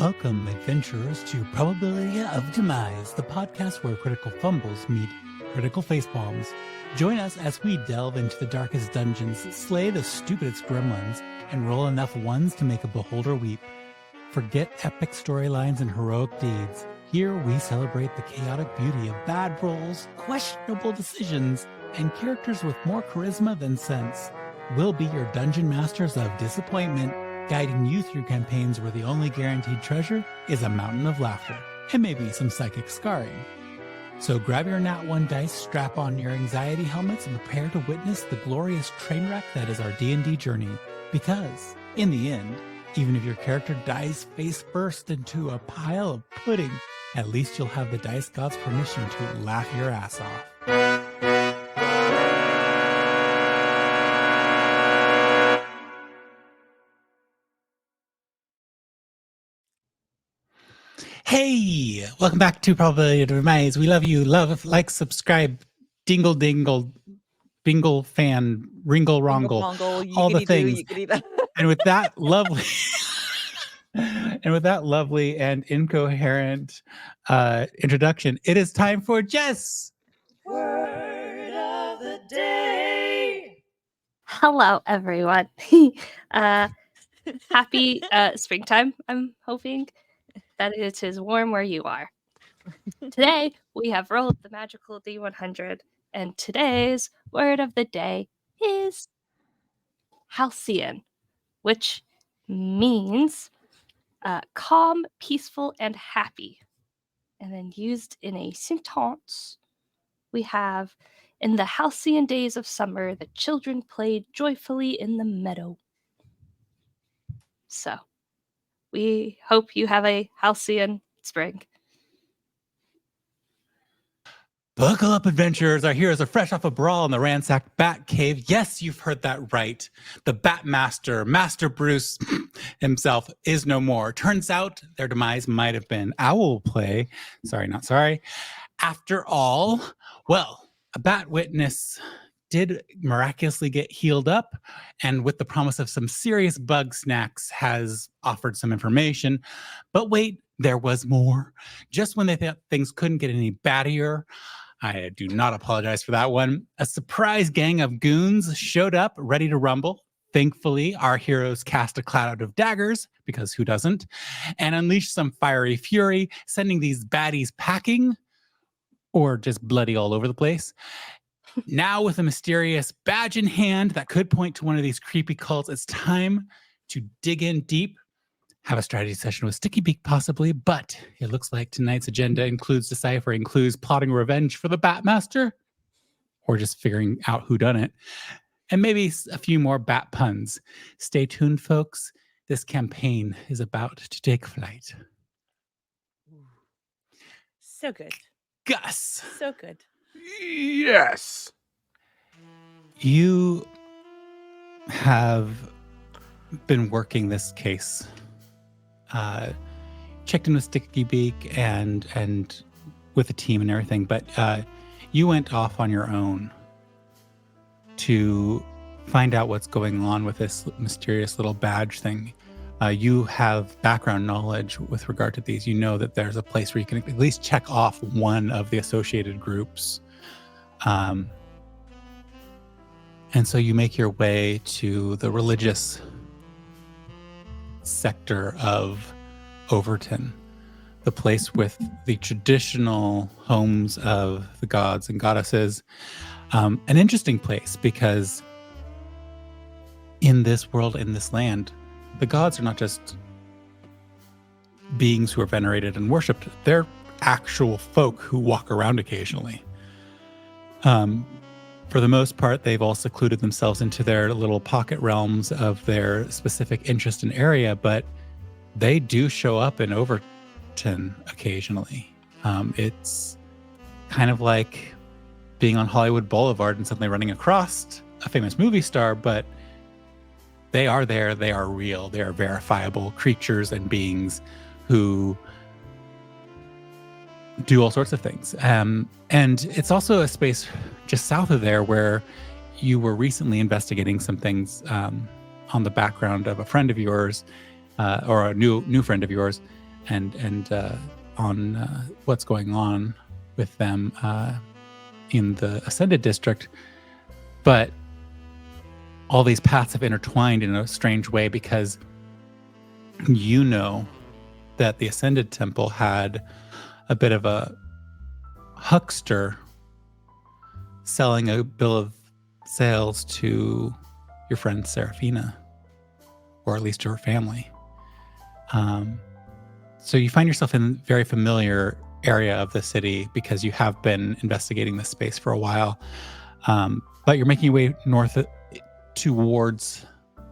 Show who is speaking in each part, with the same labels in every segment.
Speaker 1: Welcome, adventurers, to Probability of Demise, the podcast where critical fumbles meet critical facepalms. Join us as we delve into the darkest dungeons, slay the stupidest gremlins, and roll enough ones to make a beholder weep. Forget epic storylines and heroic deeds. Here we celebrate the chaotic beauty of bad rolls, questionable decisions, and characters with more charisma than sense. We'll be your dungeon masters of disappointment, guiding you through campaigns where the only guaranteed treasure is a mountain of laughter, and maybe some psychic scarring. So grab your Nat 1 dice, strap on your anxiety helmets, and prepare to witness the glorious train wreck that is our D&D journey. Because, in the end, even if your character dies face first into a pile of pudding, at least you'll have the dice god's permission to laugh your ass off. Hey, welcome back to Probability of Demise. We love you. Love, like, subscribe, dingle, dingle, bingle, fan, ringle, rongle, all the things. And with that lovely, and incoherent introduction, it is time for Jess.
Speaker 2: Word of the day.
Speaker 3: Hello, everyone. Happy springtime, I'm hoping that it is warm where you are. Today, we have rolled the magical D100, and today's word of the day is halcyon, which means calm, peaceful, and happy. And then used in a sentence, we have, in the halcyon days of summer, the children played joyfully in the meadow. So, we hope you have a halcyon spring.
Speaker 1: Buckle up, adventurers. Our heroes are fresh off a brawl in the ransacked Bat Cave. Yes, you've heard that right. The Batmaster, Master Bruce himself, is no more. Turns out their demise might have been owl play. Sorry, not sorry. After all, well, a bat witness did miraculously get healed up, and with the promise of some serious bug snacks has offered some information. But wait, there was more. Just when they thought things couldn't get any battier, I do not apologize for that one, a surprise gang of goons showed up ready to rumble. Thankfully, our heroes cast a cloud of daggers, because who doesn't, and unleashed some fiery fury, sending these baddies packing, or just bloody all over the place. Now, with a mysterious badge in hand that could point to one of these creepy cults, it's time to dig in deep, have a strategy session with Sticky Beak possibly, but it looks like tonight's agenda includes deciphering clues, plotting revenge for the Batmaster, or just figuring out who done it, and maybe a few more bat puns. Stay tuned, folks. This campaign is about to take flight.
Speaker 2: So good.
Speaker 1: Gus.
Speaker 2: So good.
Speaker 4: Yes.
Speaker 1: You have been working this case. Checked in with Sticky Beak and with the team and everything, but you went off on your own to find out what's going on with this mysterious little badge thing. You have background knowledge with regard to these. You know that there's a place where you can at least check off one of the associated groups. And so you make your way to the religious sector of Overton, the place with the traditional homes of the gods and goddesses. An interesting place, because in this world, in this land, the gods are not just beings who are venerated and worshipped. They're actual folk who walk around occasionally. For the most part, they've all secluded themselves into their little pocket realms of their specific interest and area, but they do show up in Overton occasionally. It's kind of like being on Hollywood Boulevard and suddenly running across a famous movie star, but they are there, they are real, they are verifiable creatures and beings who do all sorts of things. And it's also a space just south of there where you were recently investigating some things on the background of a friend of yours, or a new friend of yours, on what's going on with them in the Ascended District. But all these paths have intertwined in a strange way because you know that the Ascended Temple had a bit of a huckster selling a bill of sales to your friend Seraphina, or at least to her family. So you find yourself in a very familiar area of the city because you have been investigating this space for a while. But you're making your way north towards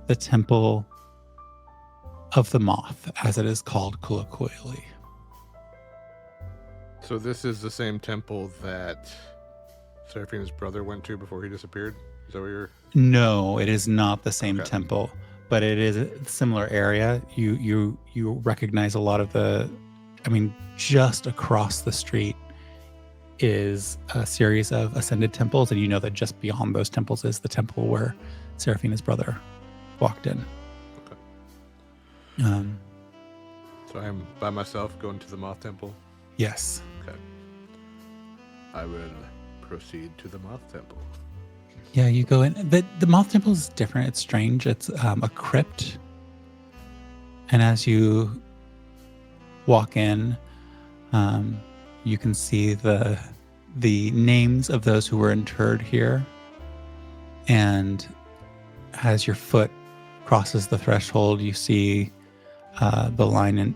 Speaker 1: the Temple of the Moth, as it is called colloquially.
Speaker 4: So this is the same temple that Seraphina's brother went to before he disappeared? Is that what you're...
Speaker 1: No, it is not the same
Speaker 4: Okay.
Speaker 1: temple, but it is a similar area. You recognize a lot of just across the street is a series of ascended temples, and you know that just beyond those temples is the temple where Seraphina's brother walked in.
Speaker 4: Okay. So I'm by myself going to the Moth Temple?
Speaker 1: Yes.
Speaker 4: Okay. I will proceed to the Moth Temple.
Speaker 1: Yeah, you go in. The Moth Temple is different. It's strange. It's a crypt. And as you walk in, you can see the names of those who were interred here. And as your foot crosses the threshold, you see the line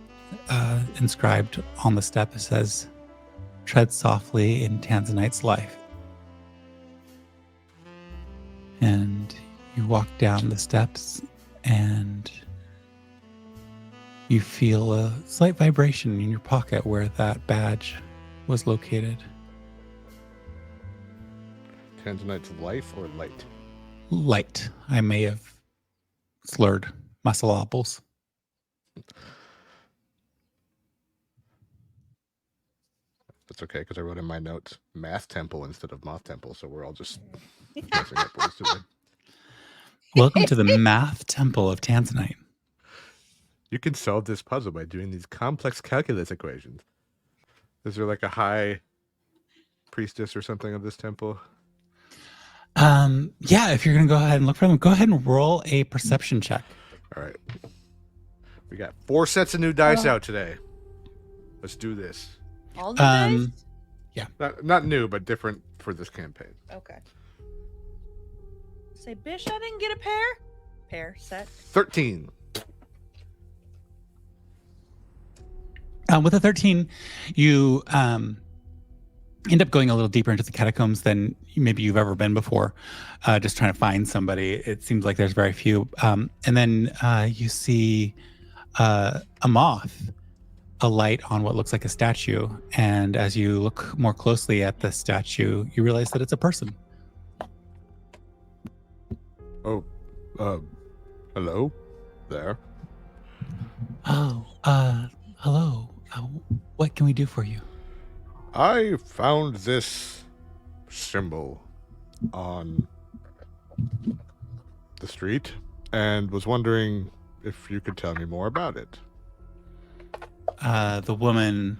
Speaker 1: inscribed on the step. It says, "Tread softly in Tanzanite's life." And you walk down the steps and you feel a slight vibration in your pocket where that badge was located.
Speaker 4: Tanzanite's life or light?
Speaker 1: Light. I may have slurred my syllables.
Speaker 4: That's okay, because I wrote in my notes Math Temple instead of Moth Temple, so we're all just messing up words today.
Speaker 1: Welcome to the Math Temple of Tanzanite.
Speaker 4: You can solve this puzzle by doing these complex calculus equations. Is there like a high priestess or something of this temple?
Speaker 1: Yeah, if you're going to go ahead and look for them, go ahead and roll a perception check.
Speaker 4: All right. We got 4 sets of new dice out today. Let's do this.
Speaker 2: All the dice?
Speaker 4: Not new, but different for this campaign.
Speaker 2: Okay. Say, Bish, I didn't get a pair. Pair set.
Speaker 4: 13.
Speaker 1: With a 13, you end up going a little deeper into the catacombs than maybe you've ever been before, just trying to find somebody. It seems like there's very few. And then you see a moth alight on what looks like a statue. And as you look more closely at the statue, you realize that it's a person.
Speaker 4: Oh, hello there.
Speaker 1: Oh, hello. What can we do for you?
Speaker 4: I found this symbol on the street and was wondering if you could tell me more about it.
Speaker 1: The woman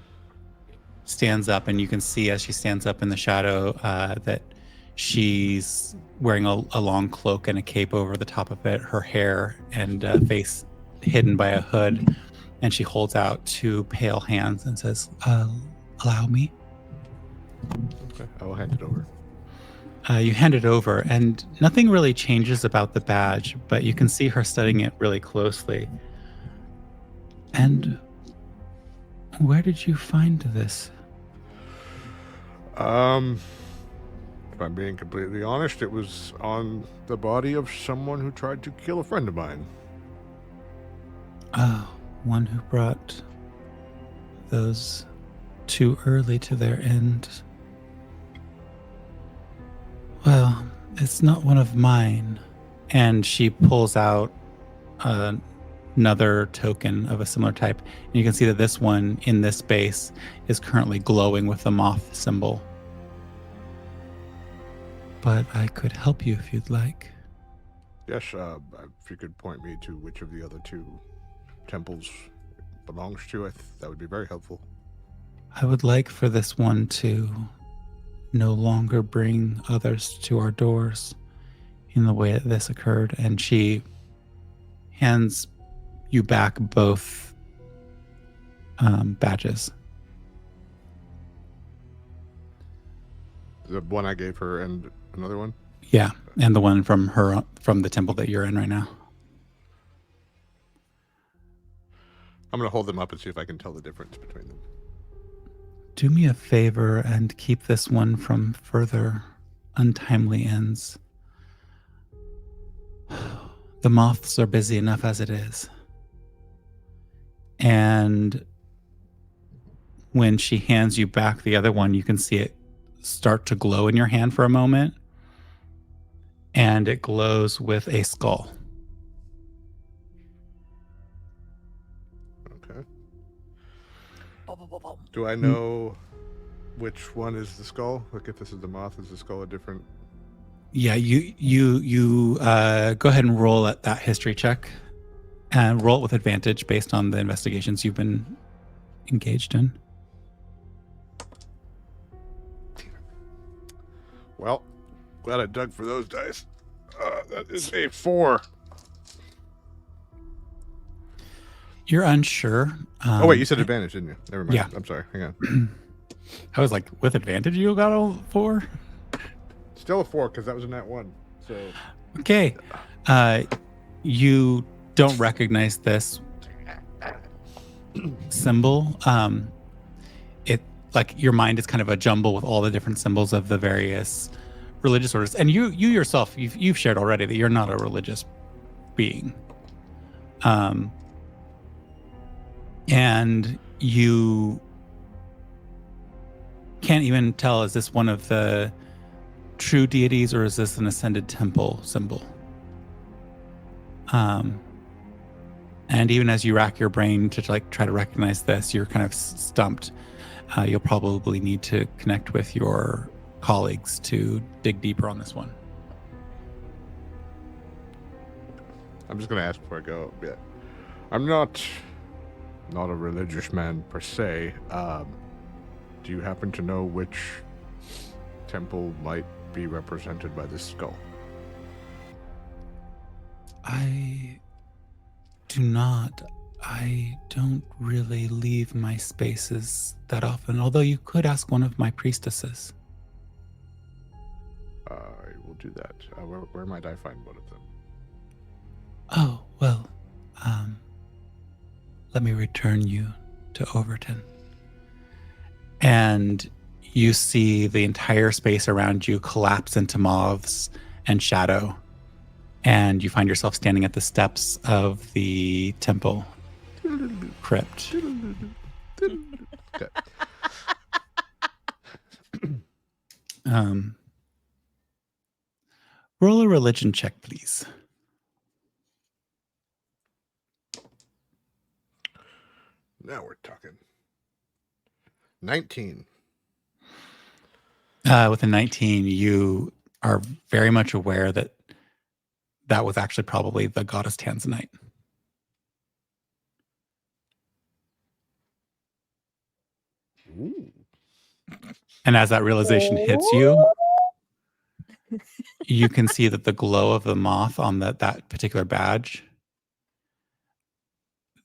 Speaker 1: stands up, and you can see as she stands up in the shadow that she's wearing a long cloak and a cape over the top of it, her hair and face hidden by a hood, and she holds out 2 pale hands and says, allow me.
Speaker 4: Okay, I will hand it over.
Speaker 1: You hand it over, and nothing really changes about the badge, but you can see her studying it really closely. And where did you find this?
Speaker 4: If I'm being completely honest, it was on the body of someone who tried to kill a friend of mine.
Speaker 1: Oh, one who brought those too early to their end. Well, it's not one of mine. And she pulls out another token of a similar type. And you can see that this one in this base is currently glowing with the moth symbol. But I could help you if you'd like.
Speaker 4: Yes, if you could point me to which of the other 2 temples belongs to, that would be very helpful.
Speaker 1: I would like for this one to no longer bring others to our doors in the way that this occurred. And she hands you back both badges.
Speaker 4: The one I gave her and another one?
Speaker 1: Yeah, and the one from the temple that you're in right now.
Speaker 4: I'm going to hold them up and see if I can tell the difference between them.
Speaker 1: Do me a favor and keep this one from further untimely ends. The moths are busy enough as it is. And when she hands you back the other one, you can see it start to glow in your hand for a moment. And it glows with a skull.
Speaker 4: Okay. Do I know which one is the skull? Like if this is the moth, is the skull a different?
Speaker 1: Yeah, you go ahead and roll at that history check. And roll it with advantage based on the investigations you've been engaged in.
Speaker 4: Well, glad I dug for those dice. That is a 4.
Speaker 1: You're unsure.
Speaker 4: Oh, wait, you said advantage, didn't you? Never mind.
Speaker 1: Yeah.
Speaker 4: I'm sorry. Hang on.
Speaker 1: I was like, with advantage you got a 4?
Speaker 4: Still a 4 because that was a nat 1. So
Speaker 1: Okay. You don't recognize this symbol. It like your mind is kind of a jumble with all the different symbols of the various religious orders. And you yourself, you've shared already that you're not a religious being. And you can't even tell, is this one of the true deities or is this an ascended temple symbol? And even as you rack your brain to like try to recognize this, you're kind of stumped. You'll probably need to connect with your colleagues to dig deeper on this one.
Speaker 4: I'm just going to ask before I go. Yeah. I'm not a religious man per se. Do you happen to know which temple might be represented by this skull?
Speaker 1: I do not. I don't really leave my spaces that often, although you could ask one of my priestesses.
Speaker 4: I will do that. Where might I find one of them?
Speaker 1: Oh, well, let me return you to Overton. And you see the entire space around you collapse into moths and shadow. And you find yourself standing at the steps of the temple crypt.
Speaker 4: Okay.
Speaker 1: Roll a religion check, please.
Speaker 4: Now we're talking. 19.
Speaker 1: With a 19, you are very much aware that that was actually probably the goddess Tanzanite.
Speaker 4: Ooh.
Speaker 1: And as that realization hits you, you can see that the glow of the moth on that particular badge,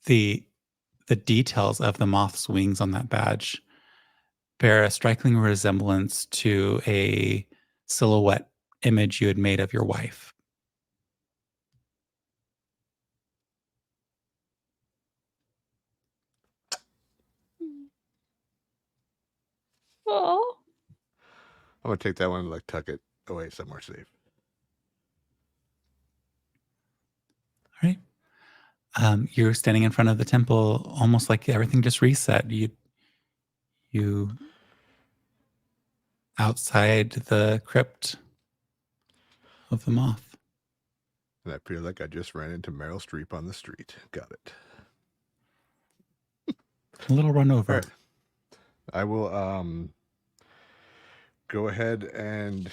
Speaker 1: the details of the moth's wings on that badge bear a striking resemblance to a silhouette image you had made of your wife.
Speaker 3: Oh.
Speaker 4: I'm going to take that one and like tuck it away somewhere safe.
Speaker 1: All right. You're standing in front of the temple, almost like everything just reset. You outside the crypt of the moth.
Speaker 4: And I feel like I just ran into Meryl Streep on the street. Got it.
Speaker 1: A little run over.
Speaker 4: All right. I will go ahead and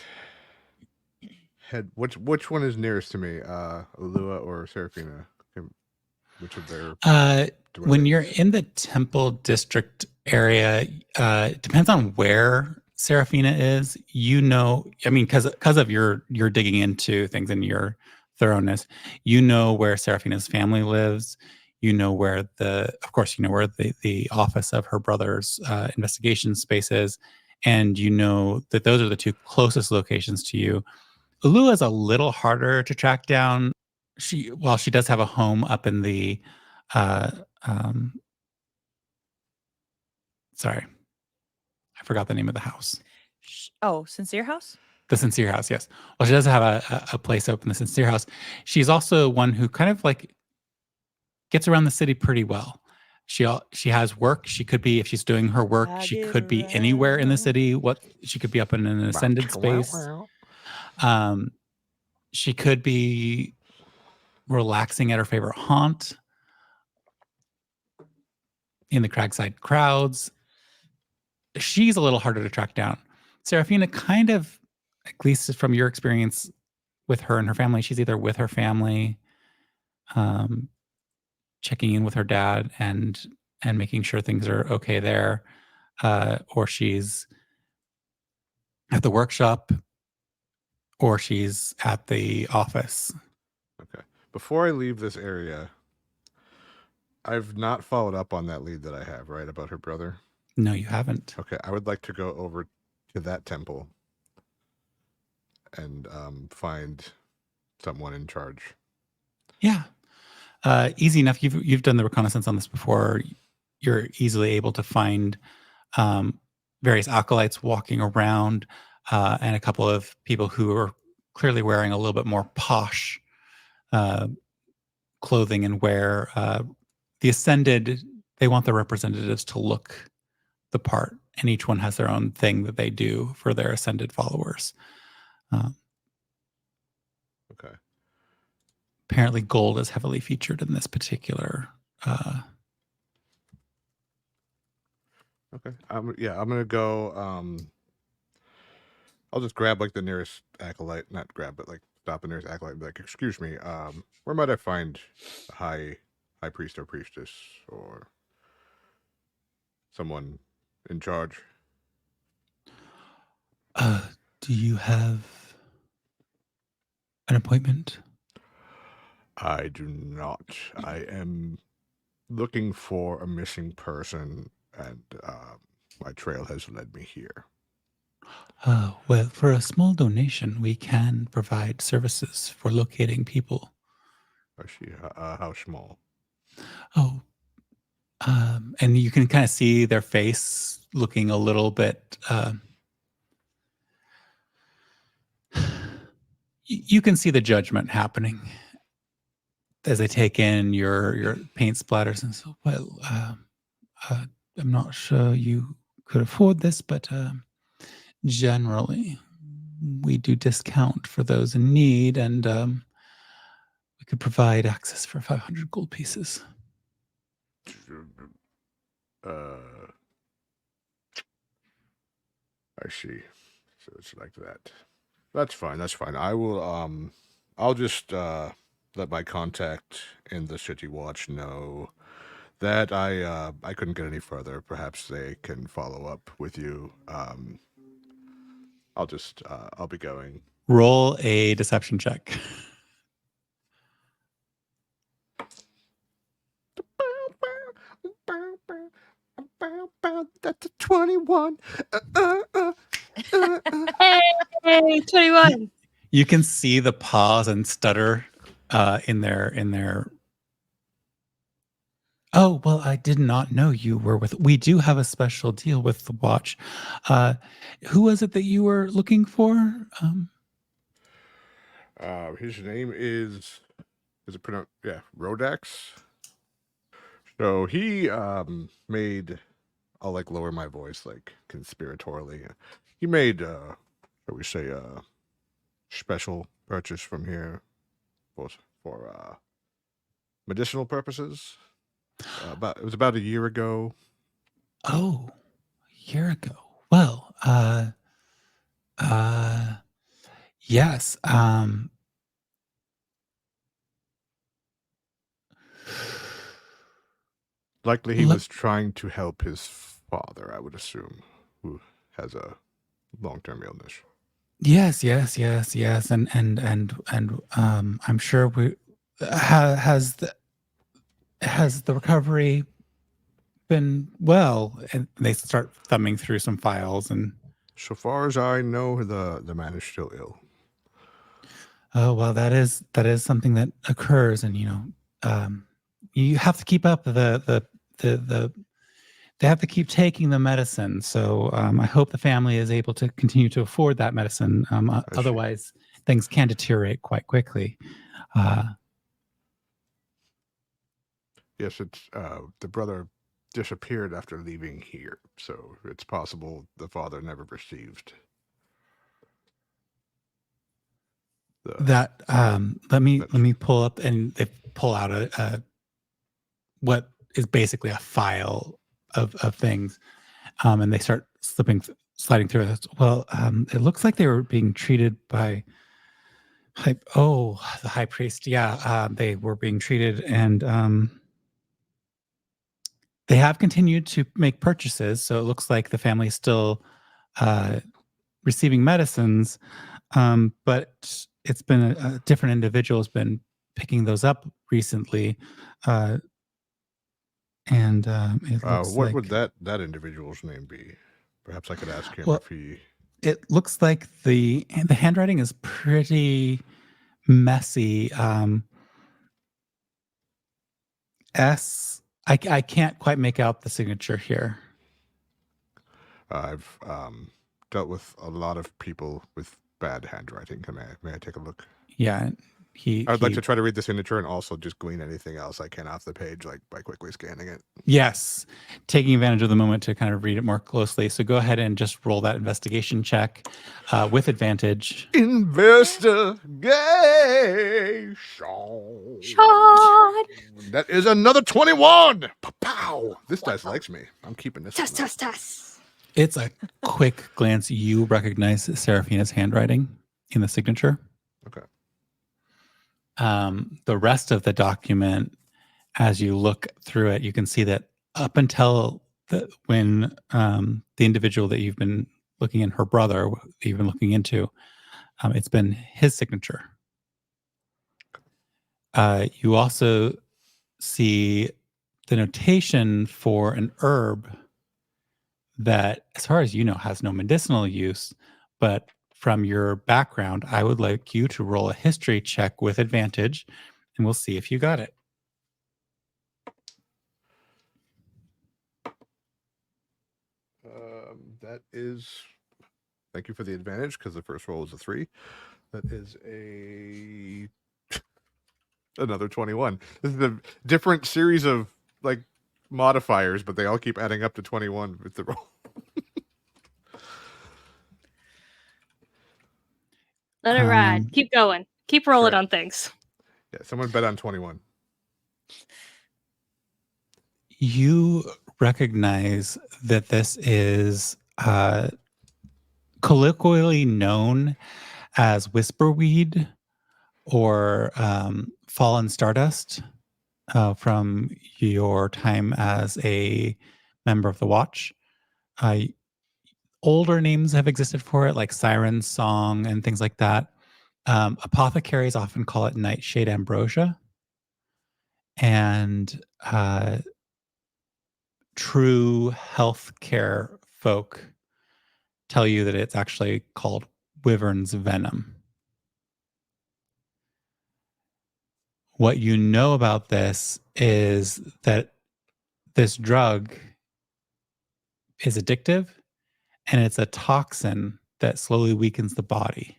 Speaker 4: head. Which one is nearest to me? Alua or Seraphina? Which of their
Speaker 1: When you're in the Temple District area, it depends on where Serafina is. You know, I mean, because of your digging into things and your thoroughness, you know where Serafina's family lives. You know where of course, you know where the office of her brother's investigation space is, and you know that those are the two closest locations to you. Ulua is a little harder to track down. While she does have a home up in the uh, um, sorry, I forgot the name of the house.
Speaker 2: Oh, Sincere House?
Speaker 1: The Sincere House, yes. Well, she does have a place open, the Sincere House. She's also one who kind of like gets around the city pretty well. She has work. She could be, if she's doing her work, she could be anywhere in the city. She could be up in an ascended space. She could be relaxing at her favorite haunt in the Cragside crowds. She's a little harder to track down. Serafina kind of, at least from your experience with her and her family, she's either with her family, checking in with her dad and making sure things are okay there, or she's at the workshop, or she's at the office.
Speaker 4: Okay. Before I leave this area, I've not followed up on that lead that I have, right, about her brother?
Speaker 1: No, you haven't.
Speaker 4: Okay, I would like to go over to that temple and find someone in charge.
Speaker 1: Yeah. Easy enough. You've done the reconnaissance on this before. You're easily able to find various acolytes walking around, and a couple of people who are clearly wearing a little bit more posh clothing and wear. The Ascended, they want their representatives to look the part, and each one has their own thing that they do for their Ascended followers.
Speaker 4: Okay.
Speaker 1: Apparently gold is heavily featured in this particular
Speaker 4: Okay. I'm gonna go. I'll just grab like the nearest acolyte, not grab, but like stop the nearest acolyte and be like, "Excuse me, where might I find a high priest or priestess or someone in charge?"
Speaker 1: Do you have an appointment?
Speaker 4: I do not. I am looking for a missing person, and my trail has led me here.
Speaker 1: Well, for a small donation, we can provide services for locating people.
Speaker 4: I see. How small?
Speaker 1: Oh, and you can kind of see their face looking a little bit. You can see the judgment happening as they take in your paint splatters and so. Well, I'm not sure you could afford this, but generally, we do discount for those in need, and we could provide access for 500 gold pieces.
Speaker 4: I see. So it's like that. That's fine. That's fine. I will. I'll just let my contact in the City Watch know that I couldn't get any further. Perhaps they can follow up with you. I'll be going.
Speaker 1: Roll a deception check.
Speaker 4: That's a 21.
Speaker 3: Hey, 21.
Speaker 1: You can see the pause and stutter in their. Oh, well, I did not know you were with. We do have a special deal with the watch. Who was it that you were looking for?
Speaker 4: His name is it pronounced? Yeah, Rodax. So he made. I'll like lower my voice like conspiratorially. He made, shall we say, special purchase from here, for medicinal purposes. It was about a year ago.
Speaker 1: Oh, a year ago. Well, yes.
Speaker 4: Likely he
Speaker 1: Look-
Speaker 4: was trying to help his father, I would assume, who has a long-term illness.
Speaker 1: Yes, and I'm sure has the recovery been well? And they start thumbing through some files, and
Speaker 4: So far as I know, the man is still ill.
Speaker 1: oh well, that is something that occurs, and you have to keep up the they have to keep taking the medicine. So I hope the family is able to continue to afford that medicine.
Speaker 4: see.
Speaker 1: Otherwise, things can deteriorate quite quickly.
Speaker 4: Yes, it's the brother disappeared after leaving here, so it's possible the father never received
Speaker 1: That let me pull up, and they pull out a what is basically a file of things, and they start sliding through it. Well, it looks like they were being treated by the high priest. Yeah, they were being treated, and they have continued to make purchases. So it looks like the family is still receiving medicines, but it's been a different individual has been picking those up recently, and it looks
Speaker 4: what
Speaker 1: like
Speaker 4: would that individual's name be? Perhaps I could ask him
Speaker 1: Well,
Speaker 4: if he.
Speaker 1: it looks like the handwriting is pretty messy. I can't quite make out the signature here.
Speaker 4: I've dealt with a lot of people with bad handwriting. May I take a look?
Speaker 1: Yeah,
Speaker 4: I'd like to try to read the signature and also just glean anything else I can off the page, like by quickly scanning it.
Speaker 1: Yes, taking advantage of the moment to kind of read it more closely. So go ahead and just roll that investigation check with advantage.
Speaker 4: Investigation.
Speaker 3: Sean!
Speaker 4: That is another 21. Pow! This dice likes me. I'm keeping this.
Speaker 3: Tuss,
Speaker 4: one.
Speaker 3: tuss, tuss.
Speaker 1: It's a quick glance. You recognize Seraphina's handwriting in the signature.
Speaker 4: Okay.
Speaker 1: The rest of the document, as you look through it, you can see that up until when the individual that you've been looking in, her brother, that you've been looking into, it's been his signature. You also see the notation for an herb that, as far as you know, has no medicinal use, but from your background, I would like you to roll a history check with advantage, and we'll see if you got it.
Speaker 4: That is. Thank you for the advantage because the first roll is a 3. That is another 21. This is a different series of like modifiers, but they all keep adding up to 21 with the roll.
Speaker 3: Let it ride. Keep going. Keep rolling
Speaker 4: Sure.
Speaker 3: on things.
Speaker 4: Yeah, someone bet on 21.
Speaker 1: You recognize that this is colloquially known as whisperweed or fallen stardust from your time as a member of the Watch. Older names have existed for it, like Siren's Song and things like that. Apothecaries often call it nightshade ambrosia. And true healthcare folk tell you that it's actually called wyvern's venom. What you know about this is that this drug is addictive, and it's a toxin that slowly weakens the body.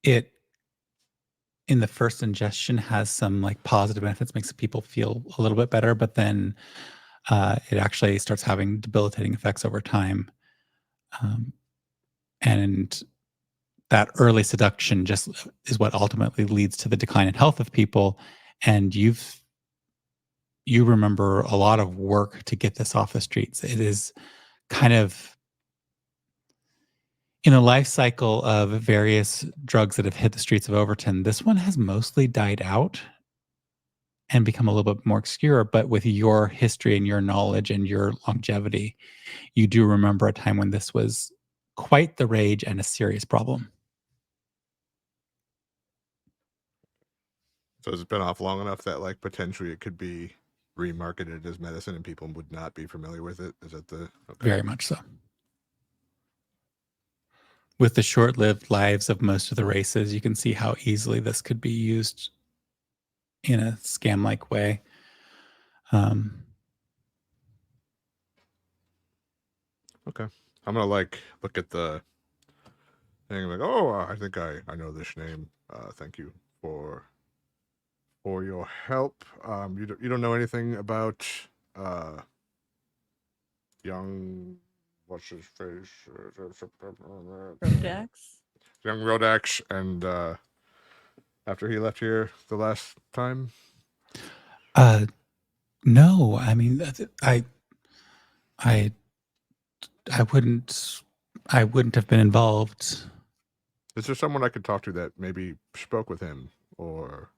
Speaker 1: It, in the first ingestion, has some like positive benefits, makes people feel a little bit better, but then it actually starts having debilitating effects over time. And that early seduction just is what ultimately leads to the decline in health of people. And you remember a lot of work to get this off the streets. It is kind of, In a life cycle of various drugs that have hit the streets of Overton, this one has mostly died out and become a little bit more obscure. But with your history and your knowledge and your longevity, you do remember a time when this was quite the rage and a serious problem.
Speaker 4: So it's been off long enough that like potentially it could be remarketed as medicine and people would not be familiar with it. Is that the
Speaker 1: Very much so. With the short-lived lives of most of the races, you can see how easily this could be used in a scam-like way.
Speaker 4: Okay. I'm gonna like look at the thing like, oh, I think I know this name. Thank you for your help. You don't know anything about young what's his face?
Speaker 2: Rodax?
Speaker 4: Young Rodax, and after he left here the last time.
Speaker 1: No, I mean, I wouldn't have been involved.
Speaker 4: Is there someone I could talk to that maybe spoke with him, or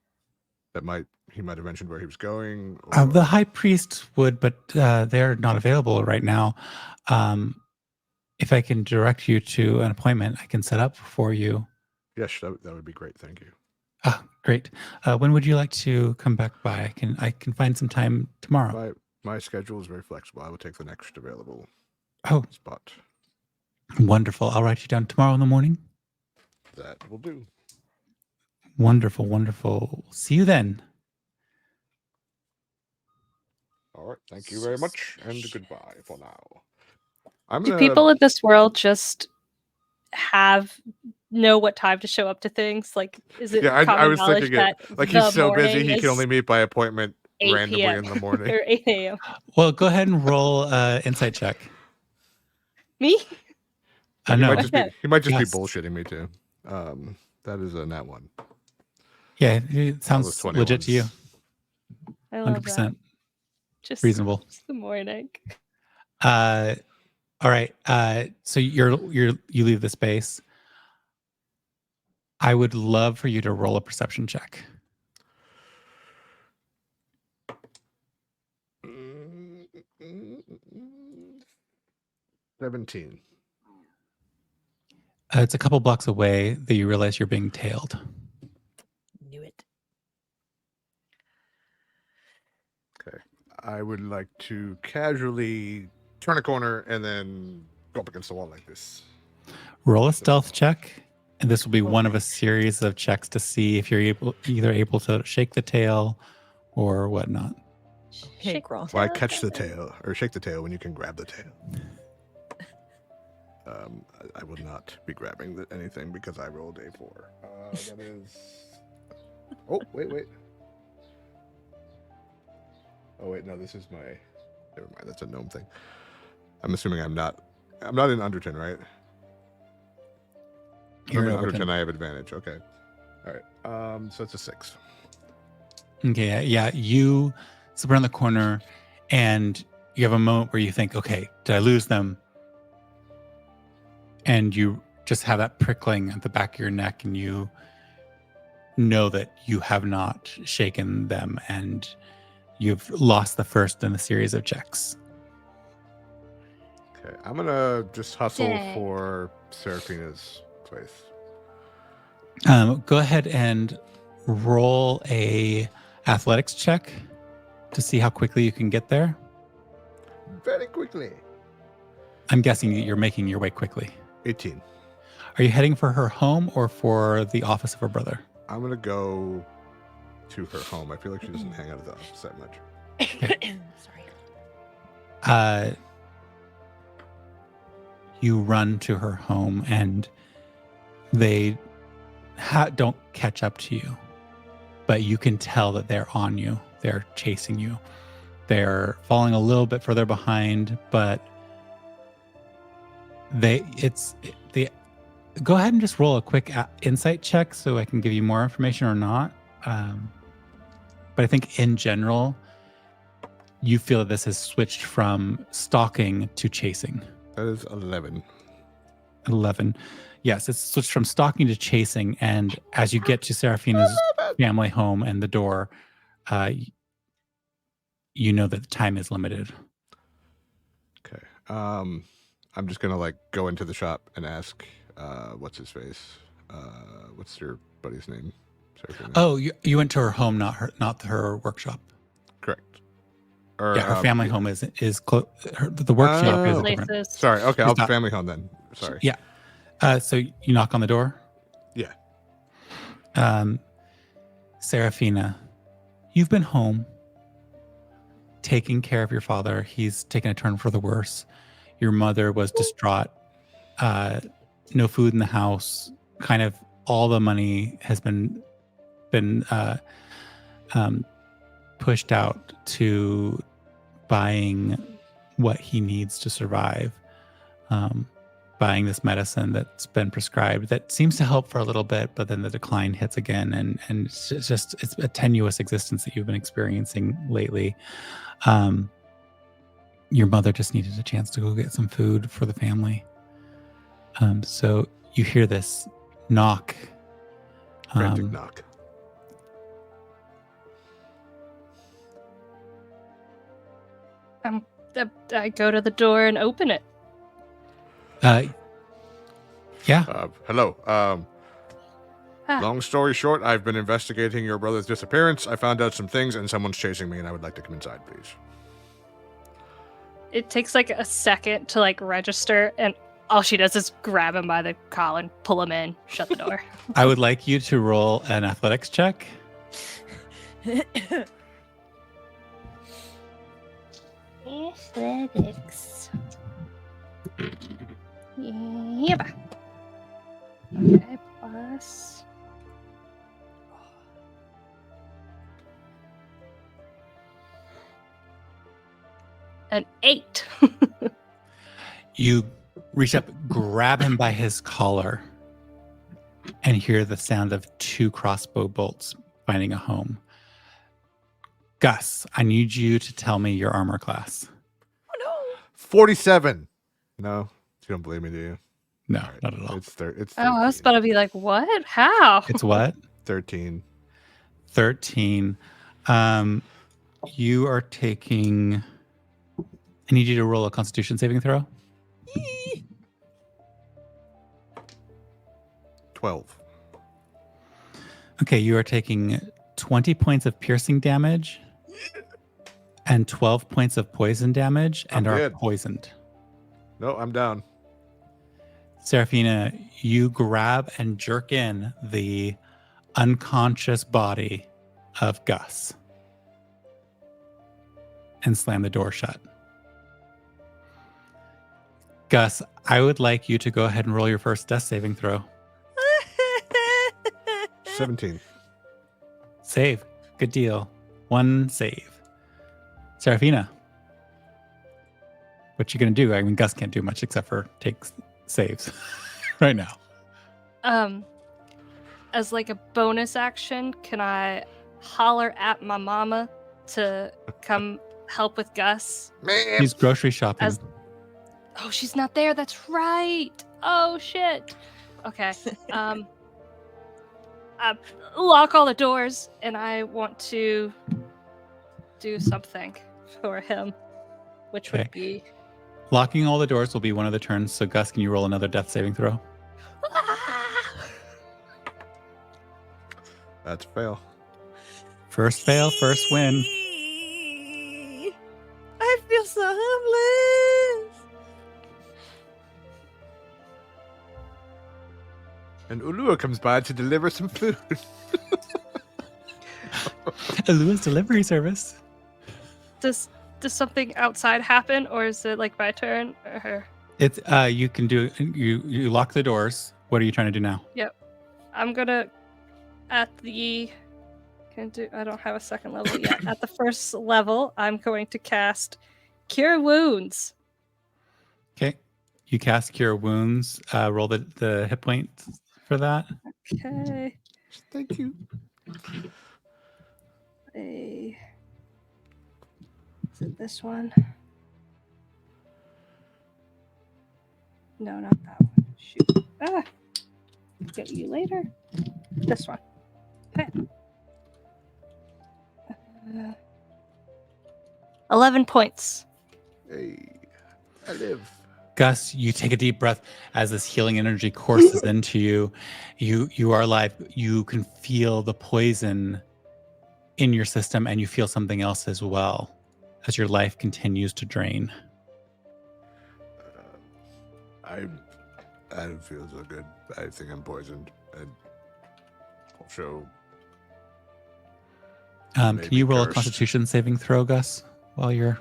Speaker 4: that he might have mentioned where he was going? Or...
Speaker 1: The high priest would, but they're not available right now. If I can direct you to an appointment, I can set up for you.
Speaker 4: Yes, that would be great. Thank you.
Speaker 1: Ah, great. When would you like to come back by? I can find some time tomorrow.
Speaker 4: My schedule is very flexible. I will take the next available spot.
Speaker 1: Wonderful. I'll write you down tomorrow in the morning.
Speaker 4: That will do.
Speaker 1: Wonderful, wonderful. See you then.
Speaker 4: All right. Thank you very much, and goodbye for now.
Speaker 3: Do people in this world just know what time to show up to things? Like, is it
Speaker 4: I was
Speaker 3: knowledge
Speaker 4: thinking
Speaker 3: that
Speaker 4: like he's so busy
Speaker 3: morning
Speaker 4: he can
Speaker 3: is
Speaker 4: only meet by appointment
Speaker 3: 8
Speaker 4: randomly
Speaker 3: p.m.
Speaker 4: in the morning.
Speaker 3: or 8 a.m.?
Speaker 1: Well, go ahead and roll insight check.
Speaker 3: Me?
Speaker 1: I know.
Speaker 4: He might just
Speaker 1: Yes.
Speaker 4: be bullshitting me too. That is a nat one.
Speaker 1: Yeah, it sounds legit to you.
Speaker 3: I love
Speaker 1: 100%
Speaker 3: that. Just
Speaker 1: reasonable.
Speaker 3: Just the morning.
Speaker 1: All right. So you leave the space. I would love for you to roll a perception check.
Speaker 4: 17.
Speaker 1: It's a couple blocks away that you realize you're being tailed.
Speaker 2: Knew it.
Speaker 4: Okay. I would like to casually turn a corner and then go up against the wall like this.
Speaker 1: Roll a stealth check, and this will be one of a series of checks to see if you're either able to shake the tail or whatnot.
Speaker 2: Hey, Grom.
Speaker 4: Why catch the tail or shake the tail when you can grab the tail? I will not be grabbing anything because I rolled a 4. That is. Oh wait. Oh wait, no, this is my. Never mind, that's a gnome thing. I'm assuming I'm not in Underton, right?
Speaker 1: You're
Speaker 4: in
Speaker 1: in Overton.
Speaker 4: Underton, I have advantage. Okay. All right. So it's a 6.
Speaker 1: Okay, yeah. You slip around the corner, and you have a moment where you think, "Okay, did I lose them?" And you just have that prickling at the back of your neck, and you know that you have not shaken them, and you've lost the first in a series of checks.
Speaker 4: Okay, I'm gonna just hustle
Speaker 3: Dang.
Speaker 4: for Seraphina's place.
Speaker 1: Go ahead and roll a athletics check to see how quickly you can get there.
Speaker 4: Very quickly.
Speaker 1: I'm guessing that you're making your way quickly.
Speaker 4: 18.
Speaker 1: Are you heading for her home or for the office of her brother?
Speaker 4: I'm gonna go to her home. I feel like she doesn't hang out at the office that much.
Speaker 2: Sorry.
Speaker 1: You run to her home, and they don't catch up to you, but you can tell that they're on you. They're chasing you. They're falling a little bit further behind, but go ahead and just roll a quick insight check so I can give you more information or not. But I think in general, you feel that this has switched from stalking to chasing.
Speaker 4: That is 11.
Speaker 1: 11. Yes, it's switched from stalking to chasing. And as you get to Seraphina's family home and the door, you know that the time is limited.
Speaker 4: Okay. I'm just gonna like go into the shop and ask, what's his face? What's your buddy's name? Seraphina?
Speaker 1: Oh, you went to her home, not her workshop.
Speaker 4: Correct. Or,
Speaker 1: Yeah, her family home is the workshop is a different.
Speaker 3: Places.
Speaker 4: Sorry. Okay, I'll
Speaker 1: It's not-
Speaker 4: family home then. Sorry.
Speaker 1: Yeah. So you knock on the door.
Speaker 4: Yeah.
Speaker 1: Seraphina, you've been home taking care of your father. He's taken a turn for the worse. Your mother was distraught. No food in the house. Kind of all the money has been pushed out to buying what he needs to survive. Buying this medicine that's been prescribed that seems to help for a little bit, but then the decline hits again, and it's a tenuous existence that you've been experiencing lately. Your mother just needed a chance to go get some food for the family. So you hear this knock.
Speaker 4: Frantic knock.
Speaker 3: I go to the door and open it.
Speaker 1: Yeah.
Speaker 4: Hello. Long story short, I've been investigating your brother's disappearance. I found out some things, and someone's chasing me, and I would like to come inside, please.
Speaker 3: It takes like a second to like register, and all she does is grab him by the collar and pull him in, shut the door.
Speaker 1: I would like you to roll an athletics check.
Speaker 3: Athletics. Yeah. Okay, plus. An 8.
Speaker 1: You reach up, grab him by his collar, and hear the sound of 2 crossbow bolts finding a home. Gus, I need you to tell me your armor class.
Speaker 2: Oh no!
Speaker 4: 47. No, you don't believe me, do you?
Speaker 1: No,
Speaker 4: All right.
Speaker 1: not at all.
Speaker 4: It's 13.
Speaker 3: Oh, I was about to be like, what? How?
Speaker 1: It's what?
Speaker 4: 13.
Speaker 1: 13. You are taking... I need you to roll a Constitution saving throw.
Speaker 4: 12.
Speaker 1: Okay, you are taking 20 points of piercing damage and 12 points of poison damage and
Speaker 4: I'm
Speaker 1: are
Speaker 4: good.
Speaker 1: poisoned.
Speaker 4: No, I'm down.
Speaker 1: Seraphina, you grab and jerk in the unconscious body of Gus and slam the door shut. Gus, I would like you to go ahead and roll your first death saving throw.
Speaker 4: 17.
Speaker 1: Save. Good deal. 1 save. Seraphina, what you gonna do? I mean, Gus can't do much except for take saves right now.
Speaker 3: As like a bonus action, can I holler at my mama to come help with Gus?
Speaker 4: Man.
Speaker 1: He's grocery shopping.
Speaker 3: Oh, she's not there. That's right. Oh shit. Okay. I lock all the doors, and I want to do something for him, which would be
Speaker 1: Locking all the doors will be one of the turns. So Gus, can you roll another death saving throw?
Speaker 4: That's a fail.
Speaker 1: First fail, first win.
Speaker 2: I feel so homeless.
Speaker 4: And Ulua comes by to deliver some food.
Speaker 1: Alua's delivery service.
Speaker 3: Does something outside happen, or is it like my turn? Or
Speaker 1: It's you can do you lock the doors. What are you trying to do now?
Speaker 3: I'm gonna I don't have a second level yet. At the first level, I'm going to cast Cure Wounds.
Speaker 1: Okay. You cast Cure Wounds. Roll the hit points for that.
Speaker 3: Okay.
Speaker 4: Thank you.
Speaker 3: Is it this one? No, not that one. Shoot. Get you later. This one. Okay. 11 points.
Speaker 4: Hey, I live.
Speaker 1: Gus, you take a deep breath as this healing energy courses into you. You are alive. You can feel the poison in your system, and you feel something else as well as your life continues to drain.
Speaker 4: I don't feel so good. I think I'm poisoned. And also,
Speaker 1: Can
Speaker 4: maybe
Speaker 1: you roll a
Speaker 4: cursed.
Speaker 1: Constitution saving throw, Gus, while you're...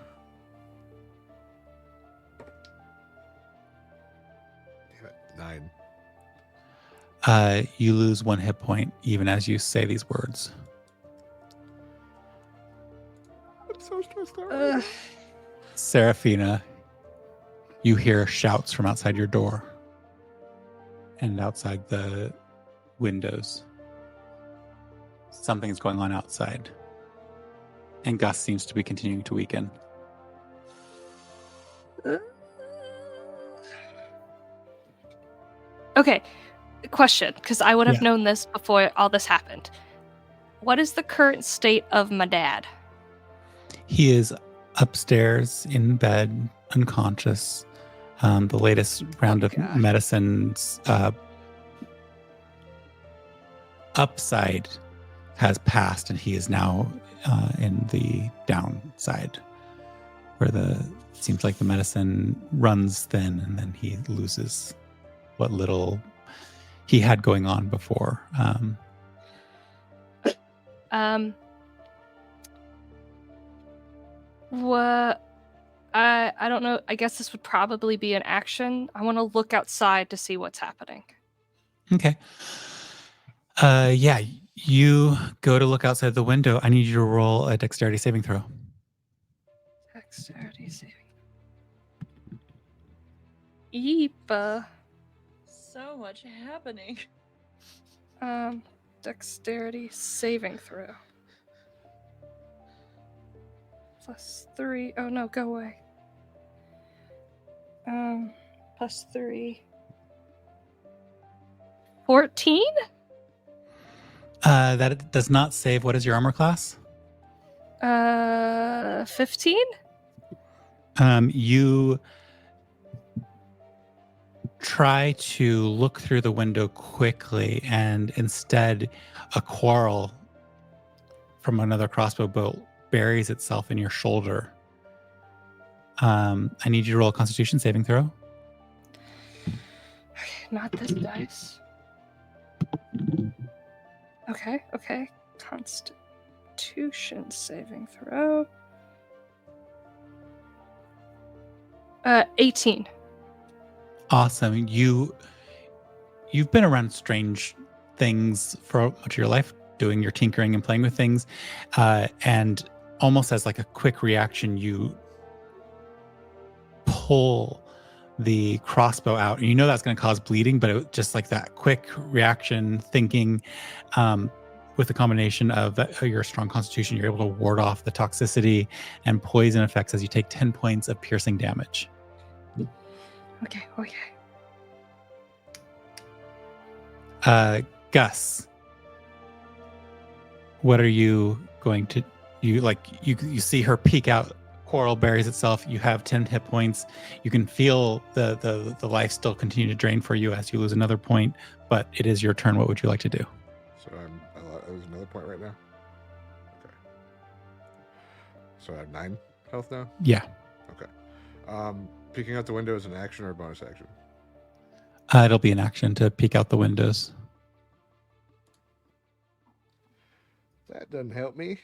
Speaker 4: Damn it, 9.
Speaker 1: You lose 1 hit point even as you say these words.
Speaker 4: I'm so stressed out.
Speaker 1: Seraphina, you hear shouts from outside your door and outside the windows. Something's going on outside. And Gus seems to be continuing to weaken.
Speaker 3: Okay, question, because I would have
Speaker 1: Yeah.
Speaker 3: known this before all this happened. What is the current state of my dad?
Speaker 1: He is upstairs in bed, unconscious. The latest round of
Speaker 2: God.
Speaker 1: medicines upside has passed, and he is now in the downside, where seems like the medicine runs thin, and then he loses what little he had going on before.
Speaker 3: What? I don't know. I guess this would probably be an action. I want to look outside to see what's happening.
Speaker 1: Okay. Yeah, you go to look outside the window. I need you to roll a dexterity saving throw.
Speaker 3: Dexterity saving. Yeepa.
Speaker 2: So much happening.
Speaker 3: Dexterity saving throw. +3. Oh no, go away. +3. 14?
Speaker 1: That does not save. What is your armor class?
Speaker 3: 15?
Speaker 1: You try to look through the window quickly, and instead a quarrel from another crossbow bolt buries itself in your shoulder. I need you to roll a Constitution saving throw.
Speaker 3: Okay, not this dice. Okay. Constitution saving throw. 18.
Speaker 1: Awesome. You've been around strange things for much of your life, doing your tinkering and playing with things, and almost as like a quick reaction, you pull the crossbow out, and you know that's going to cause bleeding, but it was just like that quick reaction thinking, with the combination of your strong constitution, you're able to ward off the toxicity and poison effects as you take 10 points of piercing damage.
Speaker 3: Okay.
Speaker 1: Gus, what are you going to... You see her peek out. Coral buries itself. You have 10 hit points. You can feel the life still continue to drain for you as you lose another point, but it is your turn. What would you like to do?
Speaker 4: So I lose another point right now? Okay. So I have 9 health now?
Speaker 1: Yeah.
Speaker 4: Okay. Peeking out the window is an action or a bonus action?
Speaker 1: It'll be an action to peek out the windows.
Speaker 4: That doesn't help me.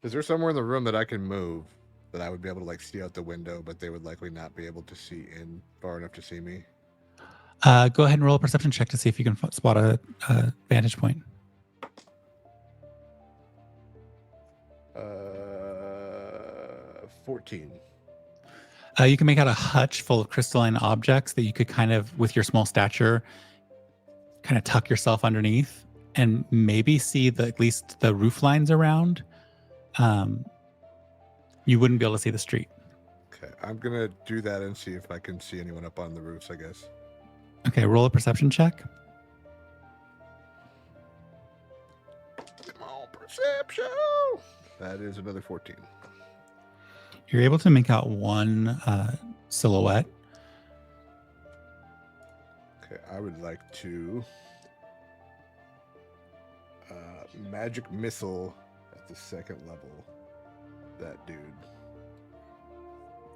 Speaker 4: Is there somewhere in the room that I can move that I would be able to like see out the window, but they would likely not be able to see in far enough to see me?
Speaker 1: Go ahead and roll a perception check to see if you can spot a vantage point.
Speaker 4: 14.
Speaker 1: You can make out a hutch full of crystalline objects that you could kind of, with your small stature, kind of tuck yourself underneath and maybe see at least the roof lines around. You wouldn't be able to see the street.
Speaker 4: Okay, I'm gonna do that and see if I can see anyone up on the roofs, I guess.
Speaker 1: Okay, roll a perception check.
Speaker 4: Come on, perception! That is another 14.
Speaker 1: You're able to make out one silhouette.
Speaker 4: Okay, I would like to magic missile at the second level. That dude.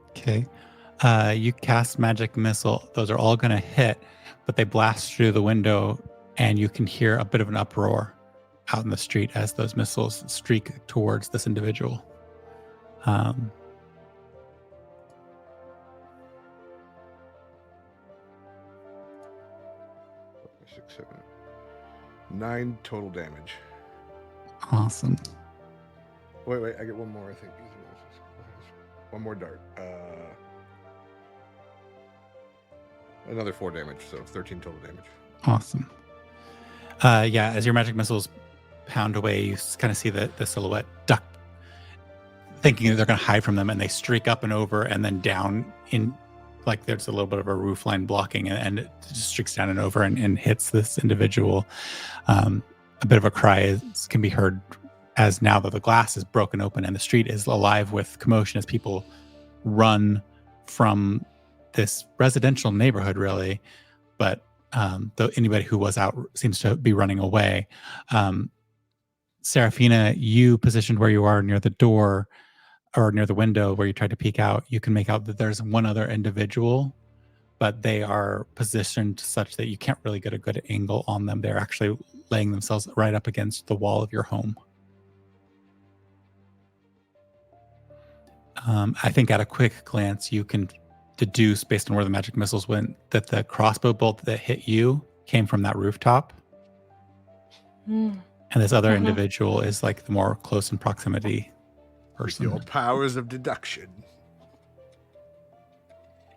Speaker 1: Okay. You cast magic missile. Those are all going to hit, but they blast through the window, and you can hear a bit of an uproar out in the street as those missiles streak towards this individual.
Speaker 4: 6, 7, 9 total damage.
Speaker 1: Awesome.
Speaker 4: Wait, I get one more, I think. One more dart. Another 4 damage, so 13 total damage.
Speaker 1: Awesome. Yeah, as your magic missiles pound away, you kind of see the silhouette duck, thinking that they're going to hide from them, and they streak up and over and then down in, like there's a little bit of a roof line blocking, and it just streaks down and over and hits this individual. A bit of a cry can be heard as now that the glass is broken open and the street is alive with commotion as people run from this residential neighborhood, really. But though anybody who was out seems to be running away. Serafina, you positioned where you are near the door or near the window where you tried to peek out, you can make out that there's one other individual, but they are positioned such that you can't really get a good angle on them. They're actually laying themselves right up against the wall of your home. I think at a quick glance, you can deduce, based on where the magic missiles went, that the crossbow bolt that hit you came from that rooftop. And this other individual is like the more close in proximity person.
Speaker 4: Your powers of deduction.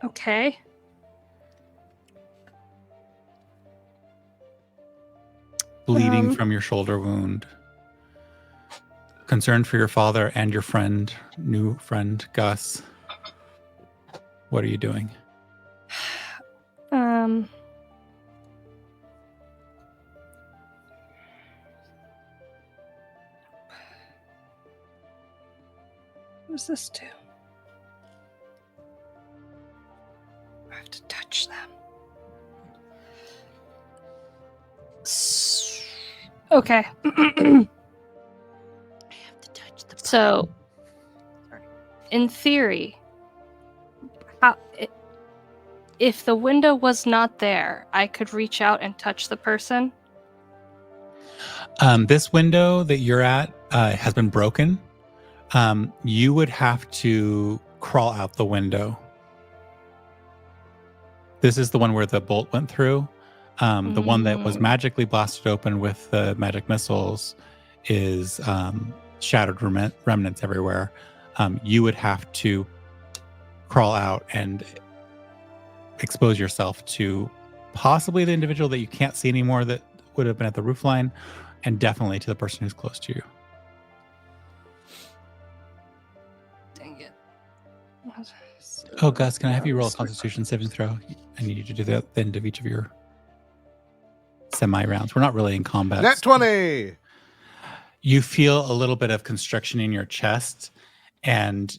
Speaker 3: Okay.
Speaker 1: Bleeding from your shoulder wound. Concerned for your father and your friend, new friend, Gus. What are you doing?
Speaker 3: What does this do? I have to touch them. Okay. So, in theory, if the window was not there, I could reach out and touch the person?
Speaker 1: This window that you're at has been broken. You would have to crawl out the window. This is the one where the bolt went through. The one that was magically blasted open with the magic missiles is shattered remnants everywhere. You would have to crawl out and expose yourself to possibly the individual that you can't see anymore that would have been at the roof line, and definitely to the person who's close to you.
Speaker 3: Dang it.
Speaker 1: Oh, Gus, can I have you roll a Constitution saving throw? I need you to do that at the end of each of your semi-rounds. We're not really in combat.
Speaker 4: Nat 20!
Speaker 1: You feel a little bit of constriction in your chest, and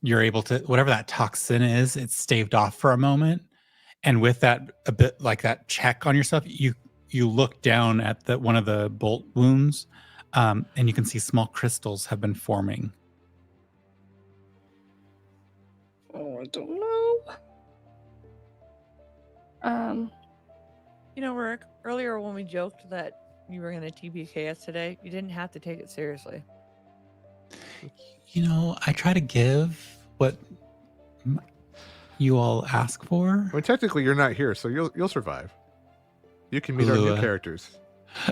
Speaker 1: you're able to, whatever that toxin is, it's staved off for a moment. And with that, a bit like that check on yourself, you look down at one of the bolt wounds, and you can see small crystals have been forming.
Speaker 3: Oh, I don't know.
Speaker 2: You know, Rick, earlier when we joked that you were going to TPK us today, you didn't have to take it seriously.
Speaker 1: You know, I try to give what you all ask for.
Speaker 4: Well, technically, you're not here, so you'll survive. You can meet our new
Speaker 1: Alua.
Speaker 4: characters.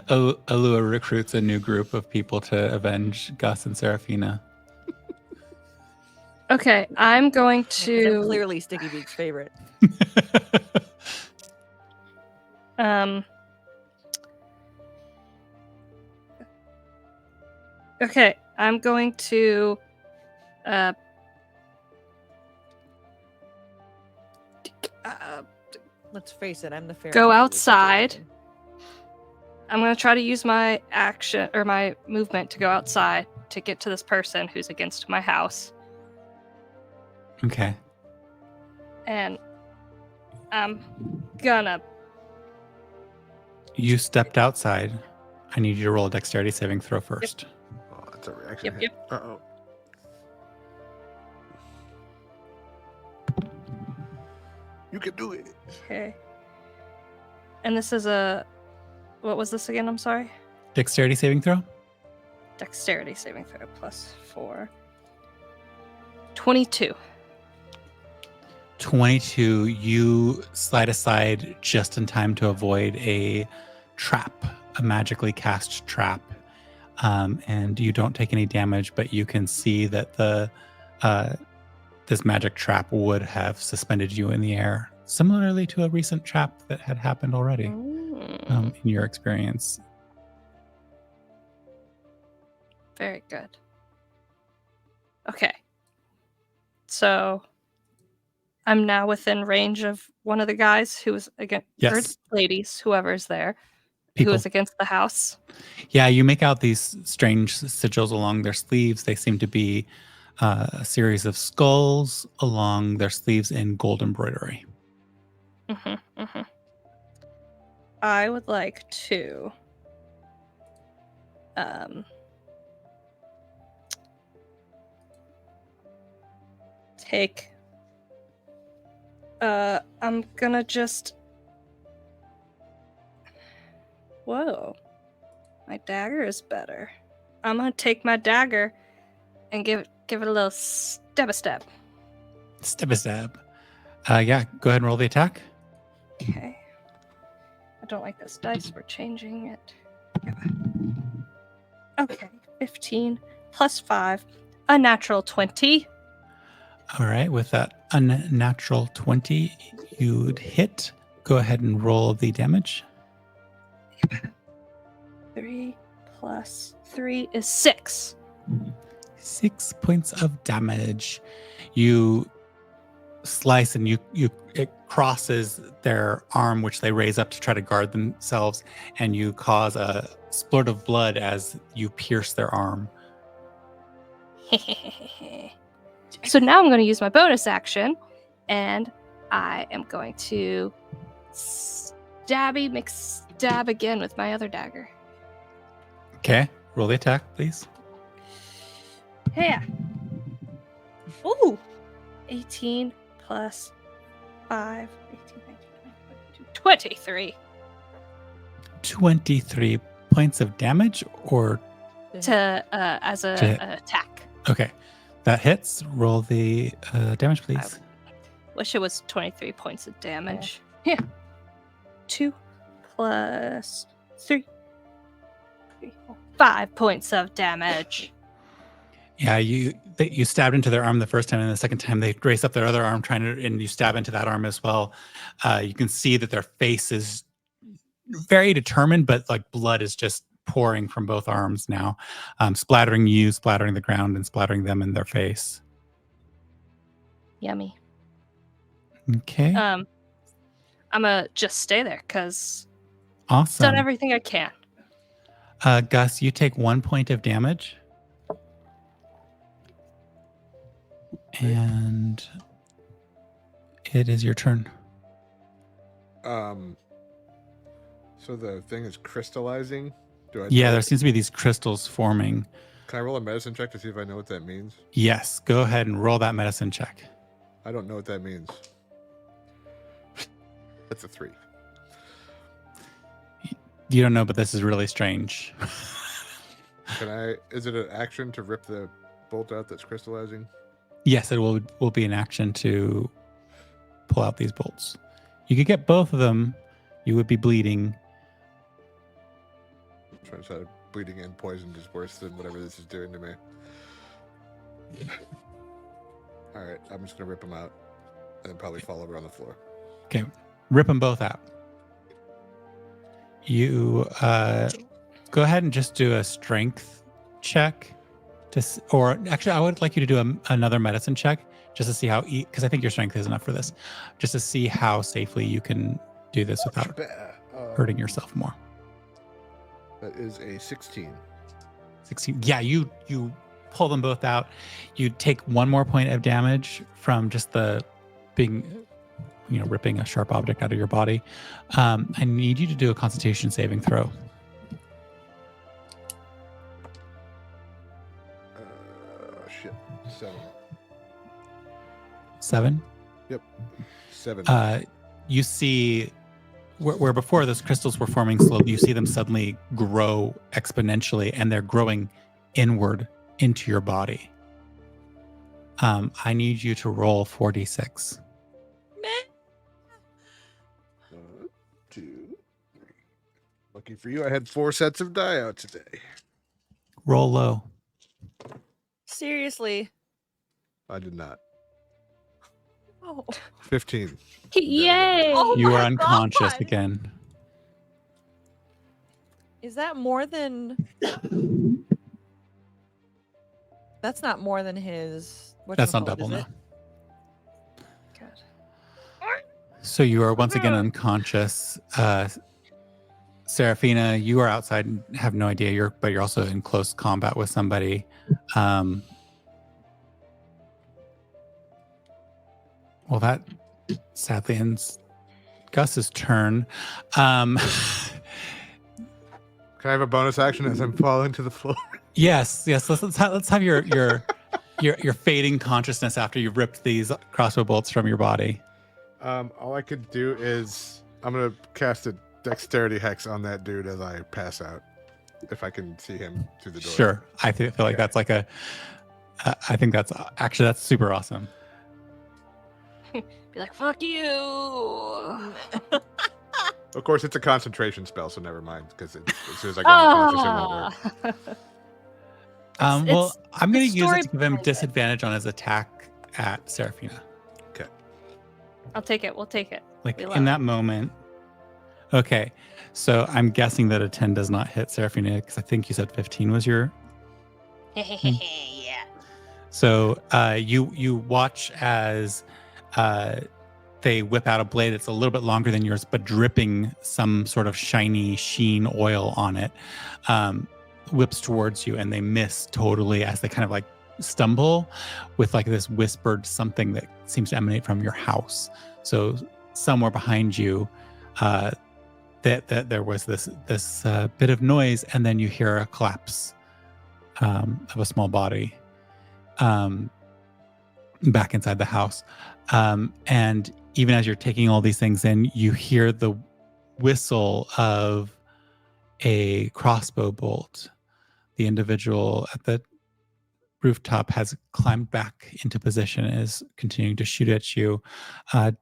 Speaker 1: Alua recruits a new group of people to avenge Gus and Serafina.
Speaker 3: Okay, I'm going
Speaker 2: 'Cause I'm
Speaker 3: to...
Speaker 2: clearly Sticky Beak's favorite.
Speaker 3: Okay, I'm going to Uh,
Speaker 2: Let's face it, I'm the fair.
Speaker 3: Go
Speaker 2: one for this
Speaker 3: outside.
Speaker 2: situation.
Speaker 3: I'm gonna try to use my action or my movement to go outside to get to this person who's against my house,
Speaker 1: Okay.
Speaker 3: and I'm gonna.
Speaker 1: You stepped outside. I need you to roll a dexterity saving throw first.
Speaker 4: Oh, that's a reaction.
Speaker 3: Yep,
Speaker 4: hit. Uh-oh. You can do it.
Speaker 3: Okay. And this is a. What was this again? I'm sorry.
Speaker 1: Dexterity saving throw?
Speaker 3: Dexterity saving throw +4. 22.
Speaker 1: 22. You slide aside just in time to avoid a trap, a magically cast trap. And you don't take any damage, but you can see that this magic trap would have suspended you in the air, similarly to a recent trap that had happened already in your experience.
Speaker 3: Very good. Okay. So I'm now within range of one of the guys who was against, or
Speaker 1: Yes.
Speaker 3: ladies, whoever's there,
Speaker 1: People.
Speaker 3: who was against the house.
Speaker 1: Yeah, you make out these strange sigils along their sleeves. They seem to be a series of skulls along their sleeves in gold embroidery.
Speaker 3: I would like to take I'm gonna just whoa, my dagger is better. I'm gonna take my dagger and give it a little stab.
Speaker 1: Stab a stab. Yeah, go ahead and roll the attack.
Speaker 3: Okay. I don't like this dice. We're changing it. Okay. 15 plus 5. A natural 20.
Speaker 1: All right, with that unnatural 20, you'd hit. Go ahead and roll the damage.
Speaker 3: 3 plus 3 is 6.
Speaker 1: 6 points of damage. You slice and it crosses their arm, which they raise up to try to guard themselves, and you cause a splurt of blood as you pierce their arm.
Speaker 3: So now I'm going to use my bonus action, and I am going to stab again with my other dagger.
Speaker 1: Okay, roll the attack, please.
Speaker 3: Yeah. Ooh. 18 plus 5. 18, 19, 20, 23.
Speaker 1: 23 points of damage, or
Speaker 3: As
Speaker 1: To hit.
Speaker 3: an attack.
Speaker 1: okay, that hits. Roll the damage, please.
Speaker 3: Wish it was 23 points of damage. Yeah. 2 plus 3. 5 points of damage.
Speaker 1: Yeah, you stabbed into their arm the first time, and the second time they race up their other arm, and you stab into that arm as well. You can see that their face is very determined, but like blood is just pouring from both arms now, splattering you, splattering the ground, and splattering them in their face.
Speaker 3: Yummy.
Speaker 1: Okay,
Speaker 3: I'm gonna just stay there because I've
Speaker 1: awesome.
Speaker 3: done everything I can.
Speaker 1: Gus, you take 1 point of damage. And it is your turn.
Speaker 4: So the thing is crystallizing.
Speaker 1: Yeah, there seems to be these crystals forming.
Speaker 4: Can I roll a medicine check to see if I know what that means?
Speaker 1: Yes, go ahead and roll that medicine check.
Speaker 4: I don't know what that means. That's a 3.
Speaker 1: You don't know, but this is really strange.
Speaker 4: Is it an action to rip the bolt out that's crystallizing?
Speaker 1: Yes, it will be an action to pull out these bolts. You could get both of them. You would be bleeding.
Speaker 4: I'm trying to decide bleeding and poison is worse than whatever this is doing to me. Alright, I'm just going to rip them out and then probably fall over on the floor.
Speaker 1: Okay, rip them both out. You go ahead and just do a strength check Or actually, I would like you to do another medicine check just to see how, because I think your strength is enough for this, just to see how safely you can do this without hurting yourself more.
Speaker 4: That is a 16.
Speaker 1: 16. Yeah, you pull them both out. You take one more point of damage from just the ripping a sharp object out of your body. I need you to do a Constitution saving throw.
Speaker 4: Shit.
Speaker 1: 7?
Speaker 4: Yep. 7.
Speaker 1: You see where before those crystals were forming slowly, you see them suddenly grow exponentially, and they're growing inward into your body. I need you to roll 4d6.
Speaker 4: 1, 2, 3. Lucky for you, I had 4 sets of die out today.
Speaker 1: Roll low.
Speaker 2: Seriously.
Speaker 4: I did not.
Speaker 2: Oh.
Speaker 4: 15.
Speaker 3: Yay!
Speaker 2: Oh
Speaker 1: You are
Speaker 2: my
Speaker 1: unconscious
Speaker 2: God.
Speaker 1: again.
Speaker 2: Is that more than... That's not more than his...
Speaker 1: That's not
Speaker 2: whatchamacallit,
Speaker 1: double,
Speaker 2: is
Speaker 1: no.
Speaker 2: it?
Speaker 3: God.
Speaker 1: So you are once again unconscious. Serafina, you are outside and have no idea. But you're also in close combat with somebody. Well, that sadly ends Gus's turn.
Speaker 4: Can I have a bonus action as I'm falling to the floor?
Speaker 1: Yes. Let's have your fading consciousness after you've ripped these crossbow bolts from your body.
Speaker 4: All I could do is I'm gonna cast a dexterity hex on that dude as I pass out, if I can see him through the door.
Speaker 1: Sure. I feel like that's like I think that's super awesome.
Speaker 3: Be like, fuck you.
Speaker 4: Of course, it's a concentration spell, so never mind. Because as soon as I go unconscious, it won't work.
Speaker 1: Well, I'm going to use
Speaker 3: story
Speaker 1: it to give him
Speaker 3: behind it.
Speaker 1: disadvantage on his attack at Serafina.
Speaker 4: Okay.
Speaker 3: I'll take it. We'll take it.
Speaker 1: Like
Speaker 3: We
Speaker 1: in
Speaker 3: love
Speaker 1: that moment. Okay. So I'm guessing that a 10 does not hit Serafina because I think you said 15 was your.
Speaker 3: Yeah.
Speaker 1: So you watch as they whip out a blade that's a little bit longer than yours, but dripping some sort of shiny sheen oil on it. Whips towards you, and they miss totally as they kind of like stumble with like this whispered something that seems to emanate from your house. So somewhere behind you, that there was this bit of noise, and then you hear a collapse of a small body back inside the house. And even as you're taking all these things in, you hear the whistle of a crossbow bolt. The individual at the rooftop has climbed back into position and is continuing to shoot at you.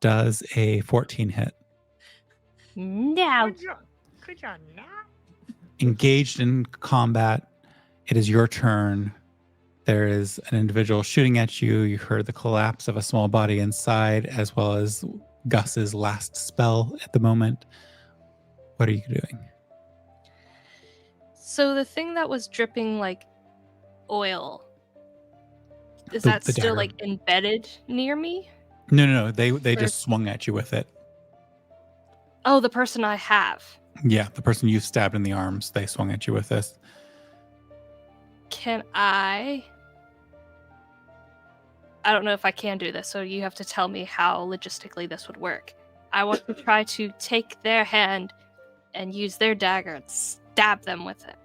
Speaker 1: Does a 14 hit.
Speaker 3: No.
Speaker 2: Good job now.
Speaker 1: Engaged in combat. It is your turn. There is an individual shooting at you. You heard the collapse of a small body inside, as well as Gus's last spell at the moment. What are you doing?
Speaker 3: So the thing that was dripping like oil, is
Speaker 1: The
Speaker 3: that still
Speaker 1: dagger.
Speaker 3: like embedded near me?
Speaker 1: No. They
Speaker 3: Or-
Speaker 1: just swung at you with it.
Speaker 3: Oh, the person I have.
Speaker 1: Yeah, the person you stabbed in the arms, they swung at you with this.
Speaker 3: Can I don't know if I can do this, so you have to tell me how logistically this would work. I want to try to take their hand and use their dagger and stab them with it.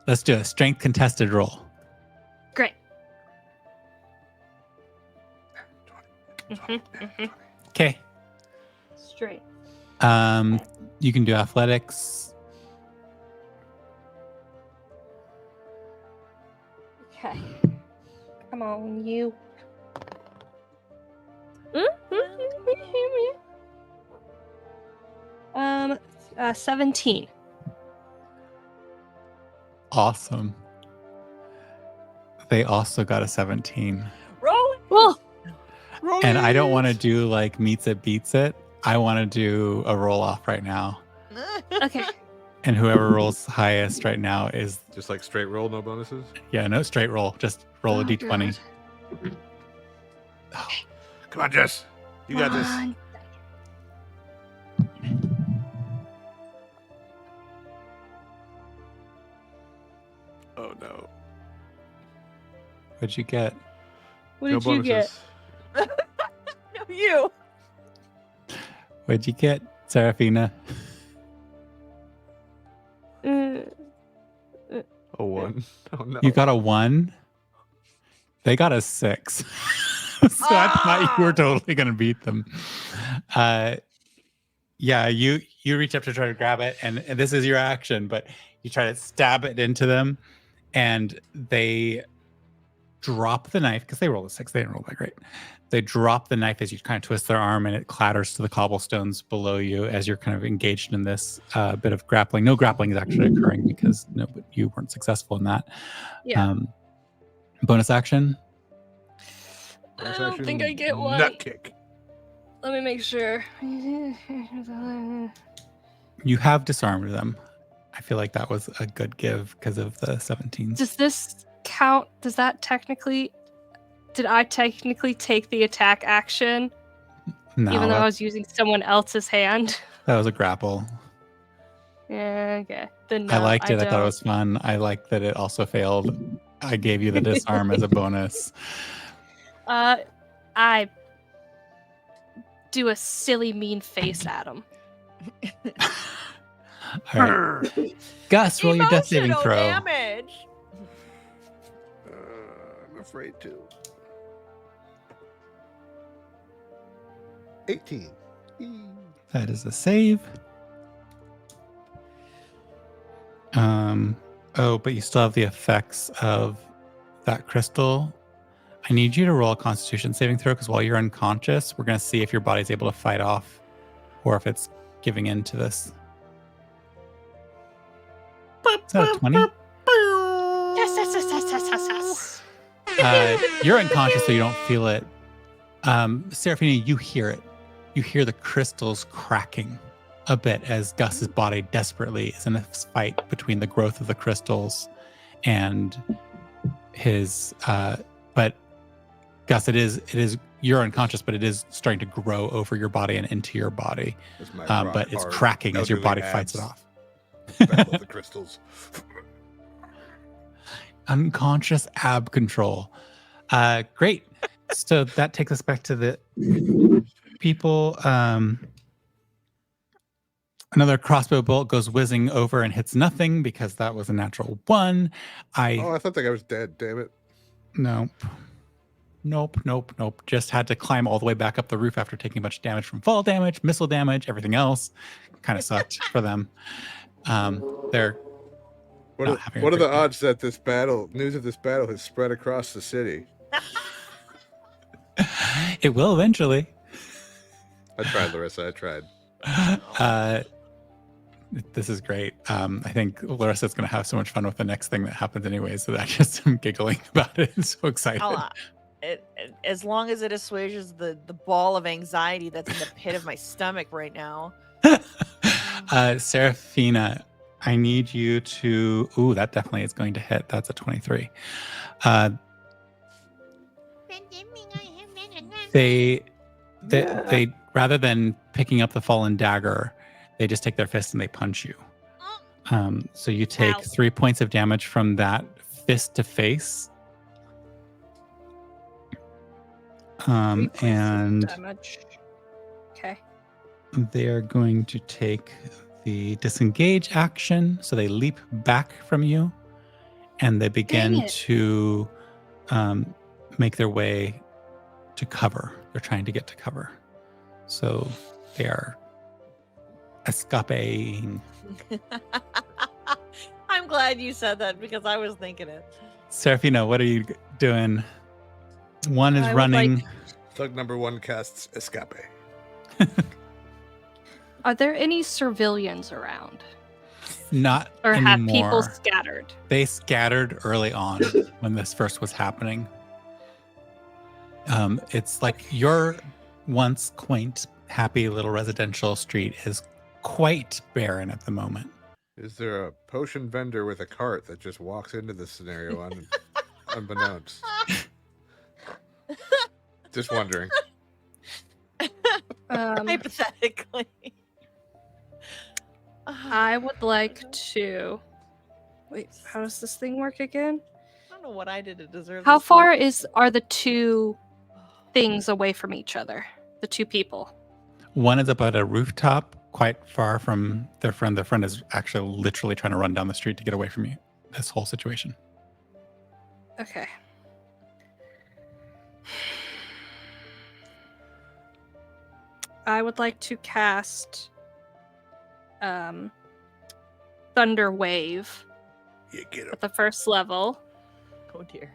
Speaker 1: Let's do a strength contested roll.
Speaker 3: Great.
Speaker 4: 20.
Speaker 1: Okay.
Speaker 3: Straight.
Speaker 1: You can do athletics.
Speaker 3: Okay. Come on, you. 17.
Speaker 1: Awesome. They also got a 17.
Speaker 2: Roll it.
Speaker 3: Whoa!
Speaker 1: And I don't want to do like meets it beats it. I want to do a roll off right now.
Speaker 3: Okay.
Speaker 1: And whoever rolls highest right now is
Speaker 4: Just like straight roll, no bonuses.
Speaker 1: no straight roll. Just roll a
Speaker 3: Oh,
Speaker 1: d20.
Speaker 3: God.
Speaker 4: Come on, Jess. You got this.
Speaker 3: Come on.
Speaker 4: Oh no.
Speaker 1: What'd you get?
Speaker 2: What
Speaker 4: No
Speaker 2: did you get?
Speaker 4: bonuses.
Speaker 2: No, you.
Speaker 1: What'd you get, Serafina?
Speaker 4: A 1. Oh no.
Speaker 1: You got a 1. They got a 6. So I thought you were totally gonna beat them. Yeah, you reach up to try to grab it, and this is your action, but you try to stab it into them, and they drop the knife because they rolled a 6. They didn't roll that great. They drop the knife as you kind of twist their arm, and it clatters to the cobblestones below you as you're kind of engaged in this bit of grappling. No grappling is actually occurring because you weren't successful in that.
Speaker 3: Yeah.
Speaker 1: Bonus action.
Speaker 3: I don't think I get one.
Speaker 4: Nut kick.
Speaker 3: Let me make sure.
Speaker 1: You have disarmed them. I feel like that was a good give because of the 17s.
Speaker 3: Does this count? Does that technically? Did I technically take the attack action,
Speaker 1: No,
Speaker 3: even though I was using someone else's hand?
Speaker 1: that was a grapple.
Speaker 3: Yeah. Okay. Then no,
Speaker 1: I liked it. I thought it
Speaker 3: don't.
Speaker 1: was fun. I liked that it also failed. I gave you the disarm as a bonus.
Speaker 3: I do a silly, mean face at him.
Speaker 1: All right. Gus, roll your death saving
Speaker 2: Emotional
Speaker 1: throw.
Speaker 2: damage.
Speaker 4: I'm afraid to. 18.
Speaker 1: That is a save. Oh, but you still have the effects of that crystal. I need you to roll a Constitution saving throw because while you're unconscious, we're going to see if your body's able to fight off or if it's giving in to this. Is that a 20?
Speaker 3: Yes.
Speaker 1: You're unconscious, so you don't feel it. Serafina, you hear it. You hear the crystals cracking a bit as Gus's body desperately is in a fight between the growth of the crystals and his. But Gus, it is you're unconscious, but it is starting to grow over your body and into your body. But it's cracking as your body fights it off.
Speaker 4: Battle of the crystals.
Speaker 1: Unconscious ab control. Great. So that takes us back to the people. Another crossbow bolt goes whizzing over and hits nothing because that was a natural 1.
Speaker 4: I thought that guy was dead. Damn it.
Speaker 1: Nope. Just had to climb all the way back up the roof after taking a bunch of damage from fall damage, missile damage, everything else. Kind of sucked for them. They're
Speaker 4: What
Speaker 1: not having a
Speaker 4: are the
Speaker 1: great day.
Speaker 4: odds that news of this battle has spread across the city?
Speaker 1: It will eventually.
Speaker 4: I tried, Larissa. I tried.
Speaker 1: This is great. I think Larissa's going to have so much fun with the next thing that happens anyway, so I just am giggling about it. I'm so excited.
Speaker 2: As long as it assuages the ball of anxiety that's in the pit of my stomach right now.
Speaker 1: Serafina, I need you to... Ooh, that definitely is going to hit. That's a 23. They rather than picking up the fallen dagger, they just take their fist and they punch you. So you take
Speaker 3: Ow.
Speaker 1: 3 points of damage from that fist to face. And
Speaker 3: Damage. Okay.
Speaker 1: they're going to take the disengage action. So they leap back from you and they begin
Speaker 3: Dang it.
Speaker 1: to make their way to cover. They're trying to get to cover. So they are escaping.
Speaker 2: I'm glad you said that because I was thinking it.
Speaker 1: Serafina, what are you doing? One is
Speaker 3: I would
Speaker 1: running.
Speaker 4: Thug number 1 casts Escape.
Speaker 3: Are there any civilians around,
Speaker 1: Not
Speaker 3: or have
Speaker 1: anymore.
Speaker 3: people scattered?
Speaker 1: They scattered early on when this first was happening. It's like your once quaint, happy little residential street is quite barren at the moment.
Speaker 4: Is there a potion vendor with a cart that just walks into this scenario unbeknownst? Just wondering.
Speaker 2: Hypothetically.
Speaker 3: I would like to. Wait, how does this thing work again?
Speaker 2: I don't know what I did to deserve
Speaker 3: How
Speaker 2: this
Speaker 3: far
Speaker 2: life.
Speaker 3: are the two things away from each other? The two people.
Speaker 1: One is up at a rooftop, quite far from their friend. Their friend is actually literally trying to run down the street to get away from you. This whole situation.
Speaker 3: Okay. I would like to cast Thunder Wave
Speaker 4: Yeah, get him.
Speaker 3: at the first level.
Speaker 2: Oh dear.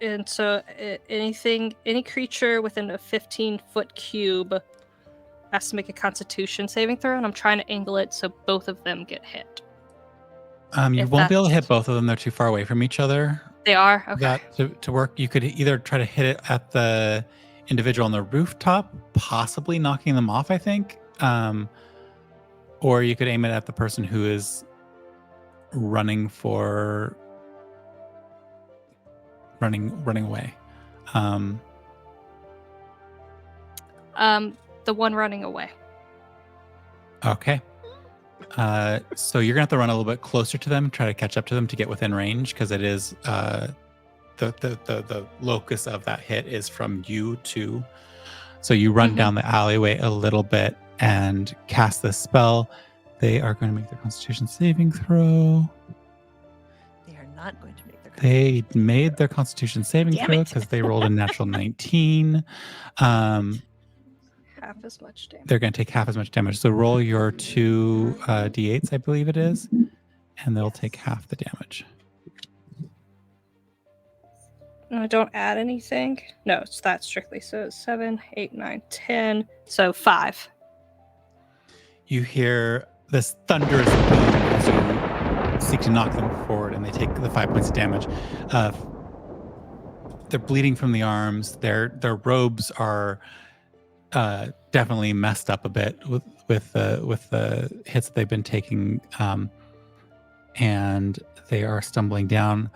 Speaker 3: And so any creature within a 15-foot cube has to make a Constitution saving throw, and I'm trying to angle it so both of them get hit.
Speaker 1: You
Speaker 3: If
Speaker 1: won't be able to
Speaker 3: that's-
Speaker 1: hit both of them. They're too far away from each other.
Speaker 3: They are? Okay.
Speaker 1: That to work, you could either try to hit it at the individual on the rooftop, possibly knocking them off, I think. Or you could aim it at the person who is running away.
Speaker 3: The one running away.
Speaker 1: Okay. So you're gonna have to run a little bit closer to them, try to catch up to them to get within range, because it is the locus of that hit is from you to. So you run down the alleyway a little bit and cast this spell. They are going to make their Constitution saving throw.
Speaker 2: They are not going to make their
Speaker 1: They made their Constitution saving
Speaker 2: Damn
Speaker 1: throw
Speaker 2: it.
Speaker 1: because they rolled a natural 19.
Speaker 3: Half as much damage.
Speaker 1: They're going to take half as much damage. So roll your 2 d8s, I believe it is, and they'll take half the damage.
Speaker 3: No, I don't add anything. No, it's that strictly. So 7, 8, 9, 10. So 5.
Speaker 1: You hear this thunderous boom as you seek to knock them forward, and they take the 5 points of damage. They're bleeding from the arms. Their robes are definitely messed up a bit with the hits that they've been taking, and they are stumbling down.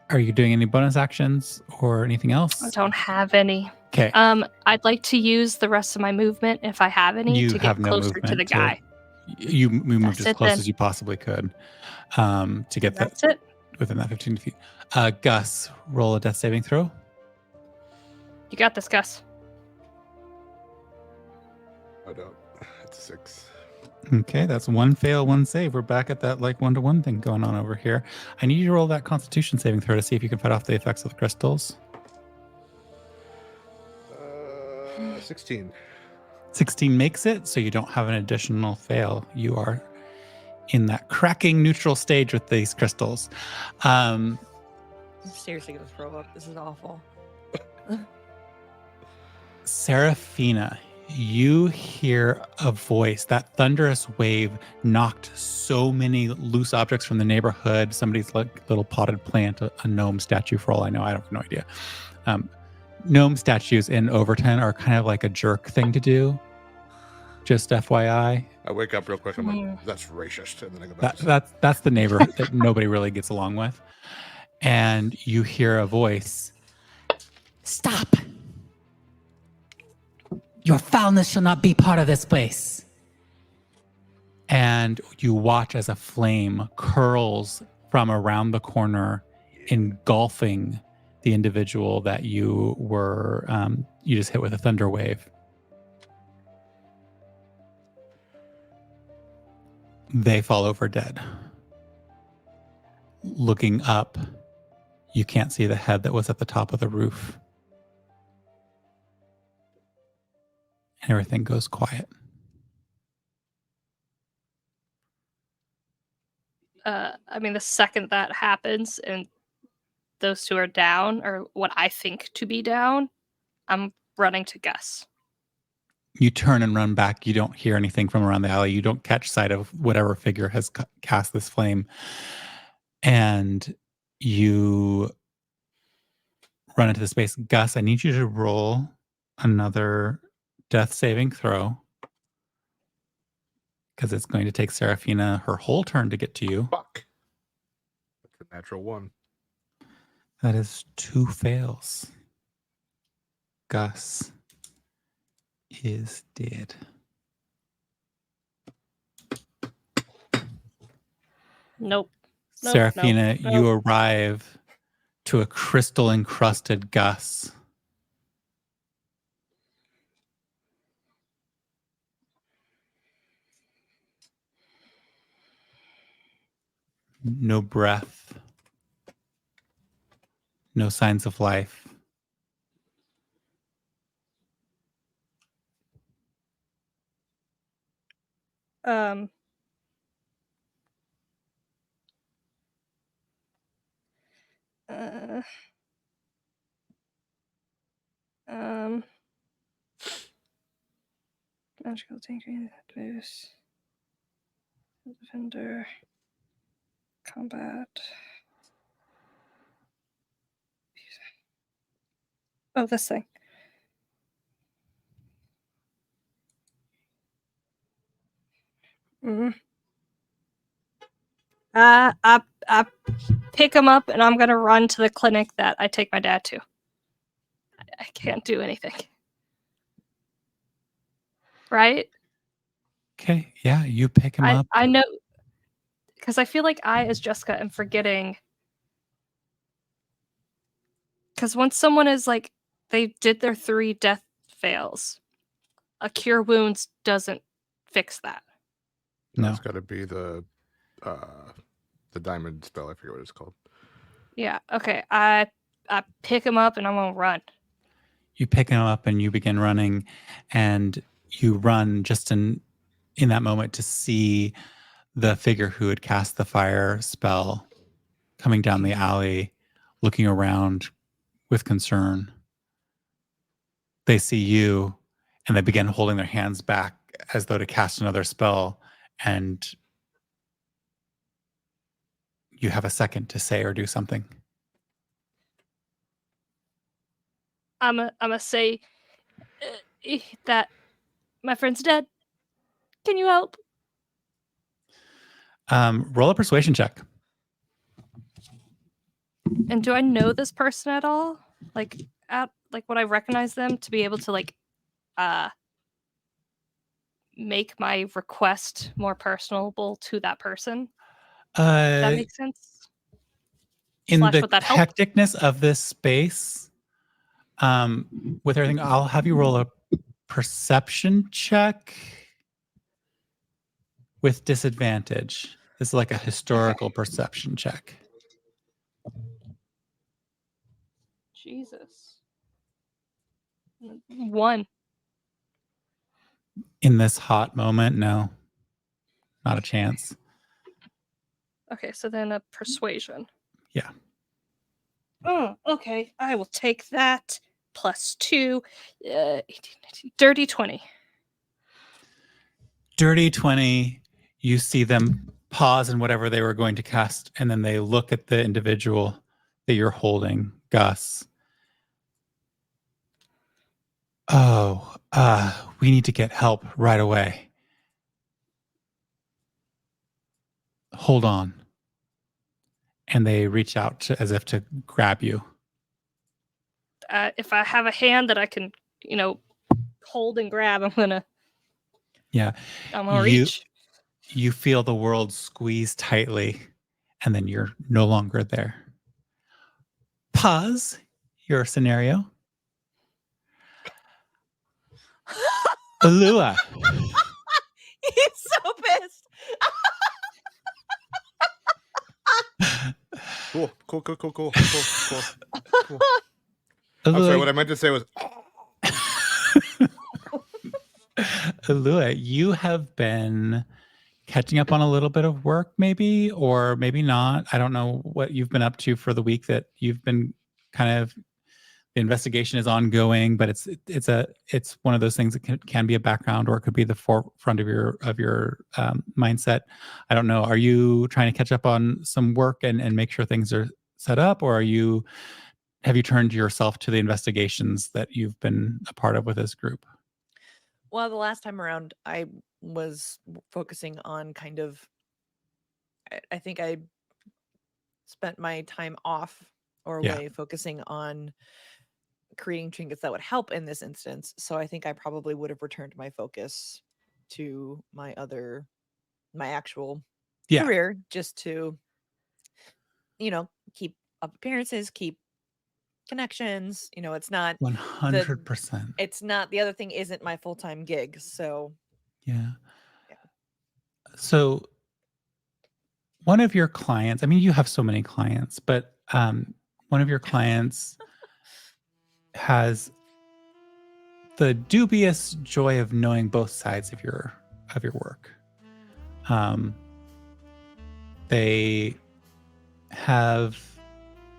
Speaker 1: Are you doing any bonus actions or anything else?
Speaker 3: I don't have any.
Speaker 1: Okay.
Speaker 3: I'd like to use the rest of my movement, if I have any,
Speaker 1: You
Speaker 3: to get
Speaker 1: have no
Speaker 3: closer to
Speaker 1: movement
Speaker 3: the
Speaker 1: to-
Speaker 3: guy.
Speaker 1: You moved
Speaker 3: That's
Speaker 1: as
Speaker 3: it
Speaker 1: close
Speaker 3: then.
Speaker 1: as you possibly could to get that
Speaker 3: That's it.
Speaker 1: within that 15 feet. Gus, roll a death saving throw.
Speaker 3: You got this, Gus.
Speaker 4: I don't. It's 6.
Speaker 1: Okay, that's 1 fail, 1 save. We're back at that like 1-to-1 thing going on over here. I need you to roll that Constitution saving throw to see if you can fight off the effects of the crystals.
Speaker 4: 16.
Speaker 1: 16 makes it, so you don't have an additional fail. You are in that cracking neutral stage with these crystals.
Speaker 2: I'm seriously gonna throw up. This is awful.
Speaker 1: Seraphina, you hear a voice. That thunderous wave knocked so many loose objects from the neighborhood. Somebody's like little potted plant, a gnome statue for all I know. I have no idea. Gnome statues in Overton are kind of like a jerk thing to do. Just FYI.
Speaker 4: I wake up real quick. I'm like, that's racist. And then I go back to sleep.
Speaker 1: That's the neighbor that nobody really gets along with. And you hear a voice. Stop. Your foulness shall not be part of this place. And you watch as a flame curls from around the corner, engulfing the individual that you were, you just hit with a thunder wave. They fall over dead. Looking up, you can't see the head that was at the top of the roof. And everything goes quiet.
Speaker 3: I mean, the second that happens and those two are down, or what I think to be down, I'm running to Gus.
Speaker 1: You turn and run back. You don't hear anything from around the alley. You don't catch sight of whatever figure has cast this flame. And you run into the space. Gus, I need you to roll another death saving throw. Because it's going to take Seraphina her whole turn to get to you.
Speaker 4: Fuck. That's a natural one.
Speaker 1: That is 2 fails. Gus is dead.
Speaker 3: Nope.
Speaker 1: Seraphina,
Speaker 3: nope.
Speaker 1: you arrive to a crystal encrusted Gus. No breath. No signs of life.
Speaker 3: Magical thinking, boost, defender, combat. Oh, this thing. I pick him up and I'm gonna run to the clinic that I take my dad to. I can't do anything. Right?
Speaker 1: Okay, yeah, you pick him up.
Speaker 3: I know, because I feel like I, as Jessica, am forgetting. Because once someone is like, they did their 3 death fails, a cure wounds doesn't fix that.
Speaker 1: No.
Speaker 4: It's got to be the diamond spell. I forget what it's called.
Speaker 3: Yeah. Okay. I pick him up and I'm gonna run.
Speaker 1: You pick him up and you begin running, and you run just in that moment to see the figure who had cast the fire spell coming down the alley, looking around with concern. They see you and they begin holding their hands back as though to cast another spell, and you have a second to say or do something.
Speaker 3: I'm gonna say that my friend's dead. Can you help?
Speaker 1: Roll a persuasion check.
Speaker 3: And do I know this person at all? Like, would I recognize them to be able to make my request more personable to that person? That makes sense.
Speaker 1: In
Speaker 3: Slash,
Speaker 1: the
Speaker 3: would that help?
Speaker 1: hecticness of this space, with everything, I'll have you roll a perception check with disadvantage. This is like a historical perception check.
Speaker 3: Jesus. 1.
Speaker 1: In this hot moment, no. Not a chance.
Speaker 3: Okay, so then a persuasion.
Speaker 1: Yeah.
Speaker 3: Oh, okay. I will take that. +2. 18, 19, dirty 20.
Speaker 1: Dirty 20, you see them pause in whatever they were going to cast, and then they look at the individual that you're holding, Gus. Oh, we need to get help right away. Hold on. And they reach out as if to grab you.
Speaker 3: If I have a hand that I can, hold and grab, I'm gonna reach.
Speaker 1: You feel the world squeeze tightly, and then you're no longer there. Pause your scenario. Alua.
Speaker 2: He's so pissed.
Speaker 4: Cool. I'm sorry, what I meant to say was...
Speaker 1: Alua, you have been catching up on a little bit of work, maybe, or maybe not. I don't know what you've been up to for the week that you've been kind of... The investigation is ongoing, but it's one of those things that can be a background, or it could be the forefront of your mindset. I don't know. Are you trying to catch up on some work and make sure things are set up, or have you turned yourself to the investigations that you've been a part of with this group?
Speaker 2: Well, the last time around, I was focusing on kind of. I think I spent my time off or
Speaker 1: Yeah.
Speaker 2: away focusing on creating trinkets that would help in this instance. So I think I probably would have returned my focus to my actual
Speaker 1: Yeah.
Speaker 2: career just to, keep up appearances, keep connections. It's not the
Speaker 1: 100%.
Speaker 2: the other thing isn't my full-time gig. So
Speaker 1: Yeah.
Speaker 2: Yeah.
Speaker 1: So one of your clients, I mean, you have so many clients, but one of your clients has the dubious joy of knowing both sides of your work. They have,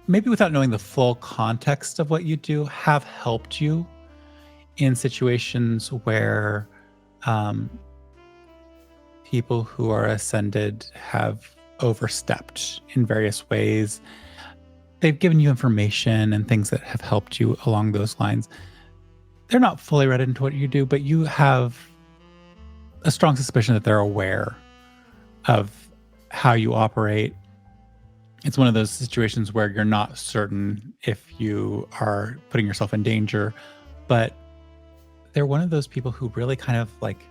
Speaker 1: maybe without knowing the full context of what you do, have helped you in situations where people who are ascended have overstepped in various ways. They've given you information and things that have helped you along those lines. They're not fully read into what you do, but you have a strong suspicion that they're aware of how you operate. It's one of those situations where you're not certain if you are putting yourself in danger, but they're one of those people who really kind of like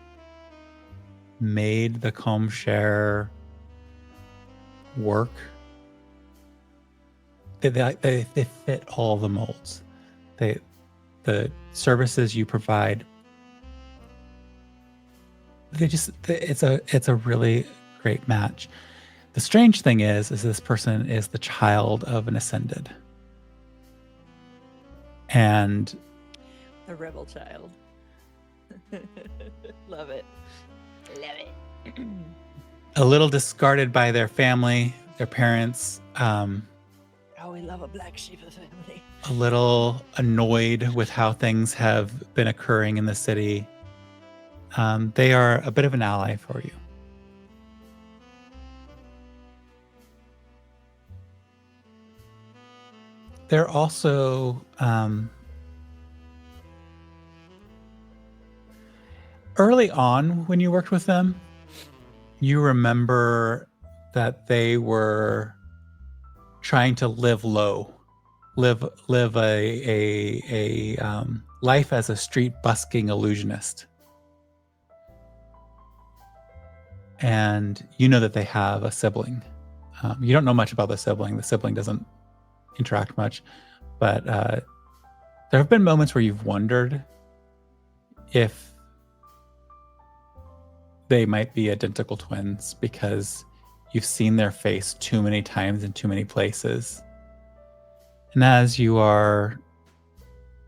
Speaker 1: made the comb share work. They fit all the molds. The services you provide, it's a really great match. The strange thing is this person is the child of an ascended. And
Speaker 2: the rebel child. Love it.
Speaker 1: a little discarded by their family, their parents,
Speaker 2: Oh, we love a black sheep of the family.
Speaker 1: a little annoyed with how things have been occurring in the city. They are a bit of an ally for you. They're also early on when you worked with them, you remember that they were trying to live low, live a life as a street busking illusionist. And you know that they have a sibling. You don't know much about the sibling. The sibling doesn't interact much, but there have been moments where you've wondered if they might be identical twins because you've seen their face too many times in too many places. And as you are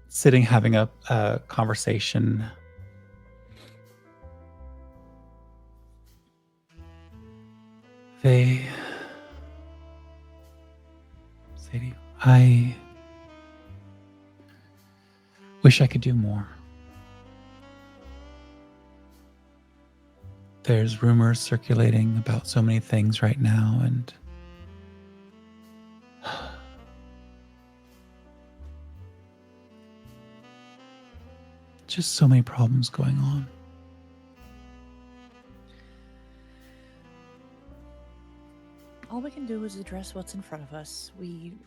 Speaker 1: sitting having a conversation, they say to you, I wish I could do more. There's rumors circulating about so many things right now, and just so many problems going on.
Speaker 2: All we can do is address what's in front of us. We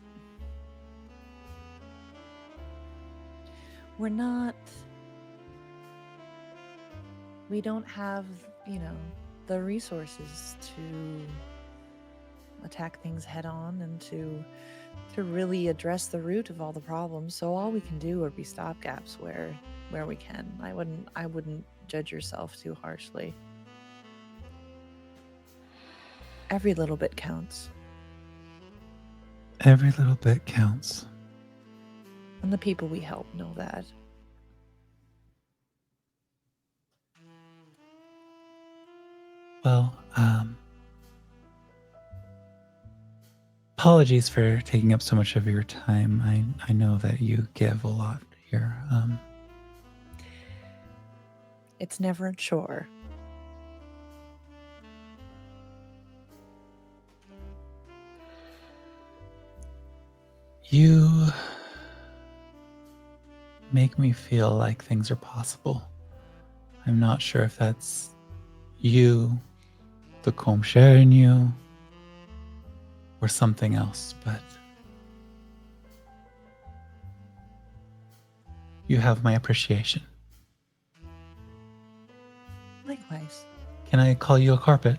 Speaker 2: don't have, the resources to attack things head on and to really address the root of all the problems. So all we can do are be stopgaps where we can. I wouldn't judge yourself too harshly. Every little bit counts.
Speaker 1: Every little bit counts.
Speaker 2: And the people we help know that.
Speaker 1: Well, apologies for taking up so much of your time. I know that you give a lot here.
Speaker 2: It's never a chore.
Speaker 1: You make me feel like things are possible. I'm not sure if that's you, the combe sharing you, or something else, but you have my appreciation.
Speaker 2: Likewise.
Speaker 1: Can I call you a carpet?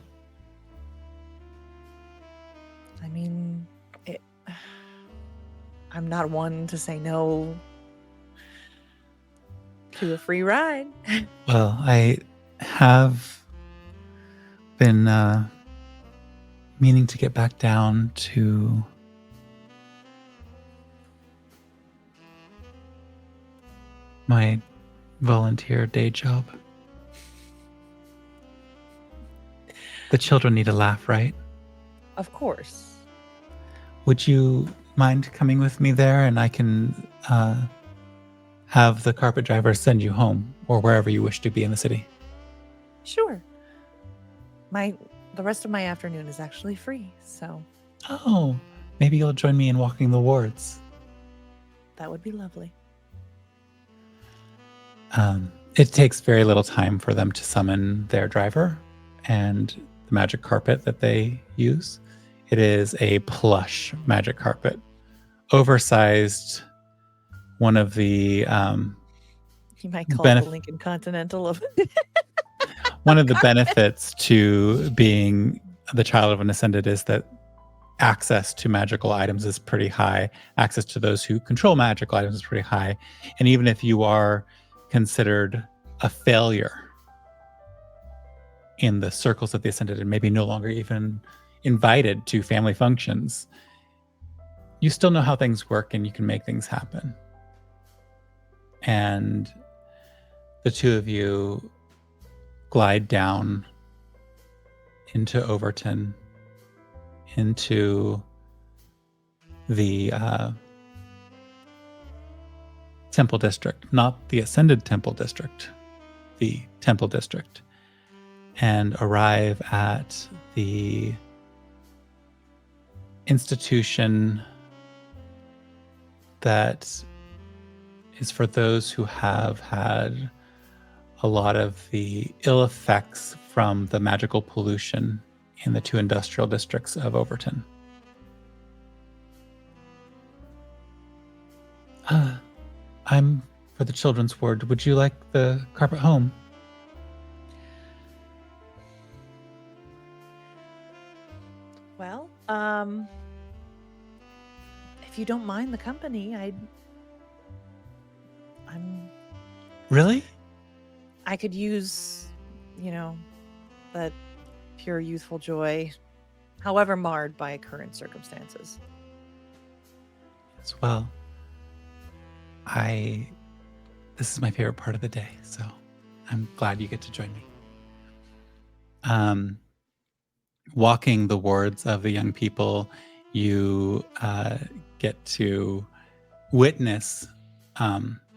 Speaker 2: I mean, I'm not one to say no to a free ride.
Speaker 1: Well, I have been meaning to get back down to my volunteer day job. The children need a laugh, right?
Speaker 2: Of course.
Speaker 1: Would you mind coming with me there, and I can have the carpet driver send you home or wherever you wish to be in the city?
Speaker 2: Sure. The rest of my afternoon is actually free, so
Speaker 1: Oh, maybe you'll join me in walking the wards.
Speaker 2: that would be lovely.
Speaker 1: It takes very little time for them to summon their driver and the magic carpet that they use. It is a plush magic carpet, oversized. One of the
Speaker 2: You might call it
Speaker 1: Benef-
Speaker 2: the Lincoln Continental of
Speaker 1: one of the benefits to being the child of an ascended is that access to magical items is pretty high. Access to those who control magical items is pretty high. And even if you are considered a failure in the circles of the ascended and maybe no longer even invited to family functions, you still know how things work and you can make things happen. And the two of you glide down into Overton, into the Temple District, not the Ascended Temple District, the Temple District, and arrive at the institution that is for those who have had a lot of the ill effects from the magical pollution in the two industrial districts of Overton. I'm for the children's ward. Would you like the carpet home?
Speaker 2: Well, if you don't mind the company,
Speaker 1: Really?
Speaker 2: I could use, that pure youthful joy, however marred by current circumstances.
Speaker 1: As well. This is my favorite part of the day, so I'm glad you get to join me. Walking the wards of the young people, you get to witness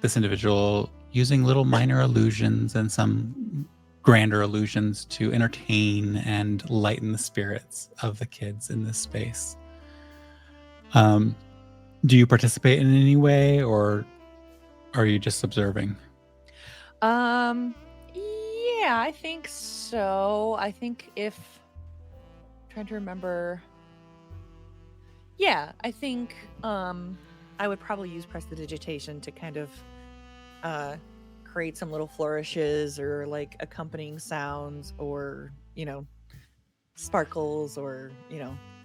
Speaker 1: this individual using little minor illusions and some grander illusions to entertain and lighten the spirits of the kids in this space. Do you participate in any way, or are you just observing?
Speaker 2: Yeah, I think so. I think trying to remember. Yeah, I think I would probably use prestidigitation to kind of create some little flourishes or like accompanying sounds or, sparkles or,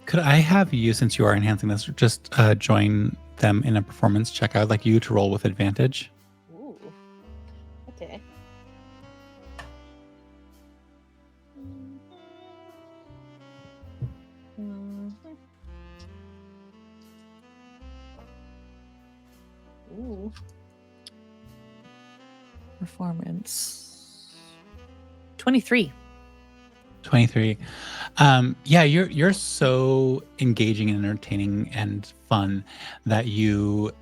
Speaker 1: Could I have you, since you are enhancing this, just join them in a performance check? I would like you to roll with advantage.
Speaker 2: Ooh. Okay. Ooh. Performance 23.
Speaker 1: 23. Yeah, you're so engaging and entertaining and fun that you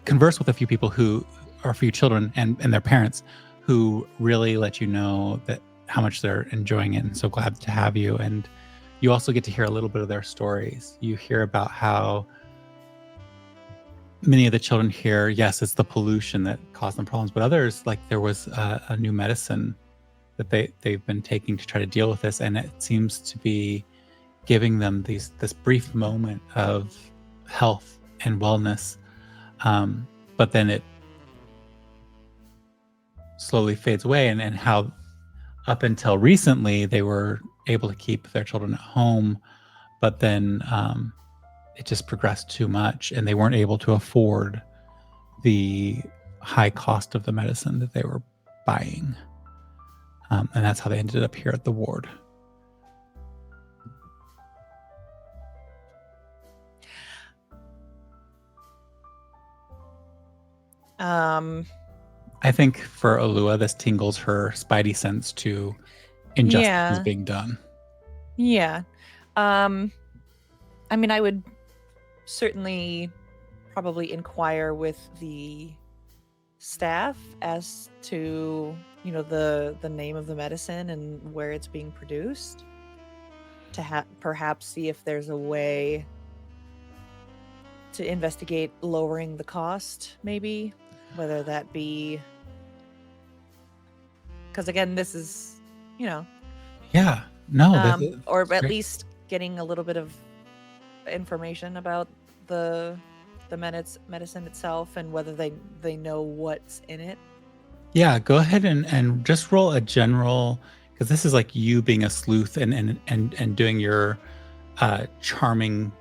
Speaker 1: converse with a few people who are a few children and their parents who really let you know that how much they're enjoying it and so glad to have you. And you also get to hear a little bit of their stories. You hear about how many of the children here, yes, it's the pollution that caused them problems, but others, like there was a new medicine that they've been taking to try to deal with this, and it seems to be giving them this brief moment of health and wellness, but then it slowly fades away. And how up until recently they were able to keep their children at home, but then it just progressed too much, and they weren't able to afford the high cost of the medicine that they were buying. And that's how they ended up here at the ward. I think for Alua, this tingles her spidey sense to injustice is being done.
Speaker 2: Yeah. I mean, I would certainly probably inquire with the staff as to, you know, the name of the medicine and where it's being produced, to perhaps see if there's a way to investigate lowering the cost, maybe, whether that be, because again, this is, you know,
Speaker 1: Yeah, no,
Speaker 2: or
Speaker 1: it's
Speaker 2: at
Speaker 1: great.
Speaker 2: least getting a little bit of information about the medicine itself and whether they know what's in it.
Speaker 1: Yeah, go ahead and just roll a general, because this is like you being a sleuth and doing your charming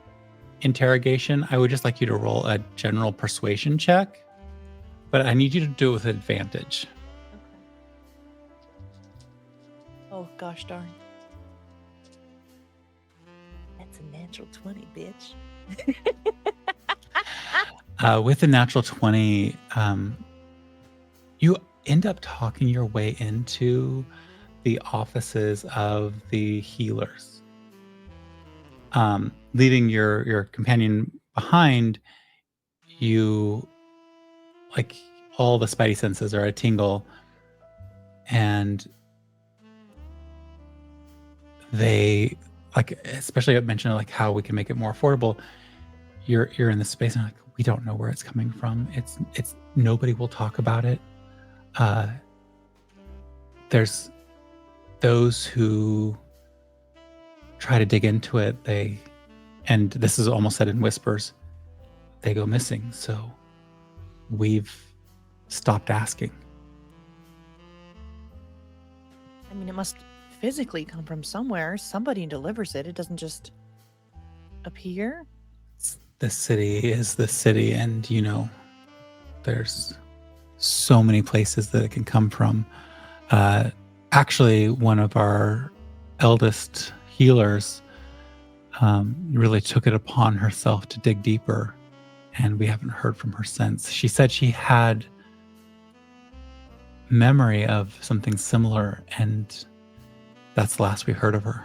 Speaker 1: interrogation. I would just like you to roll a general persuasion check, but I need you to do it with advantage.
Speaker 2: Oh gosh darn. That's a natural 20, bitch.
Speaker 1: With the natural 20, you end up talking your way into the offices of the healers. Leaving your companion behind, you, like, all the spidey senses are a tingle, and they, like, especially I mentioned like how we can make it more affordable. You're in the space and like, we don't know where it's coming from. It's nobody will talk about it. There's those who try to dig into it. And this is almost said in whispers, they go missing. So we've stopped asking.
Speaker 2: I mean, it must physically come from somewhere. Somebody delivers it. It doesn't just appear.
Speaker 1: The city is the city, and you know, there's so many places that it can come from. Actually, one of our eldest healers really took it upon herself to dig deeper, and we haven't heard from her since. She said she had memory of something similar, and that's the last we heard of her.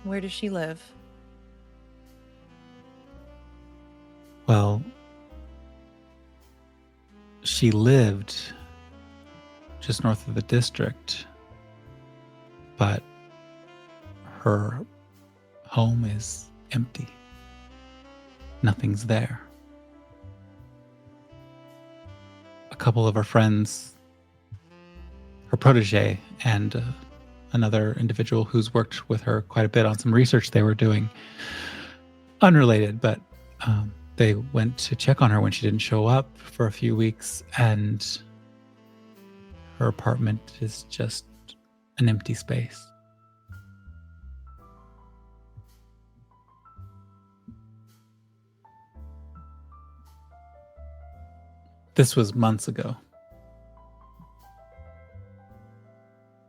Speaker 2: Where does she live?
Speaker 1: Well, she lived just north of the district, but her home is empty. Nothing's there. A couple of her friends, her protege, and another individual who's worked with her quite a bit on some research they were doing, unrelated, but they went to check on her when she didn't show up for a few weeks, and her apartment is just an empty space. This was months ago.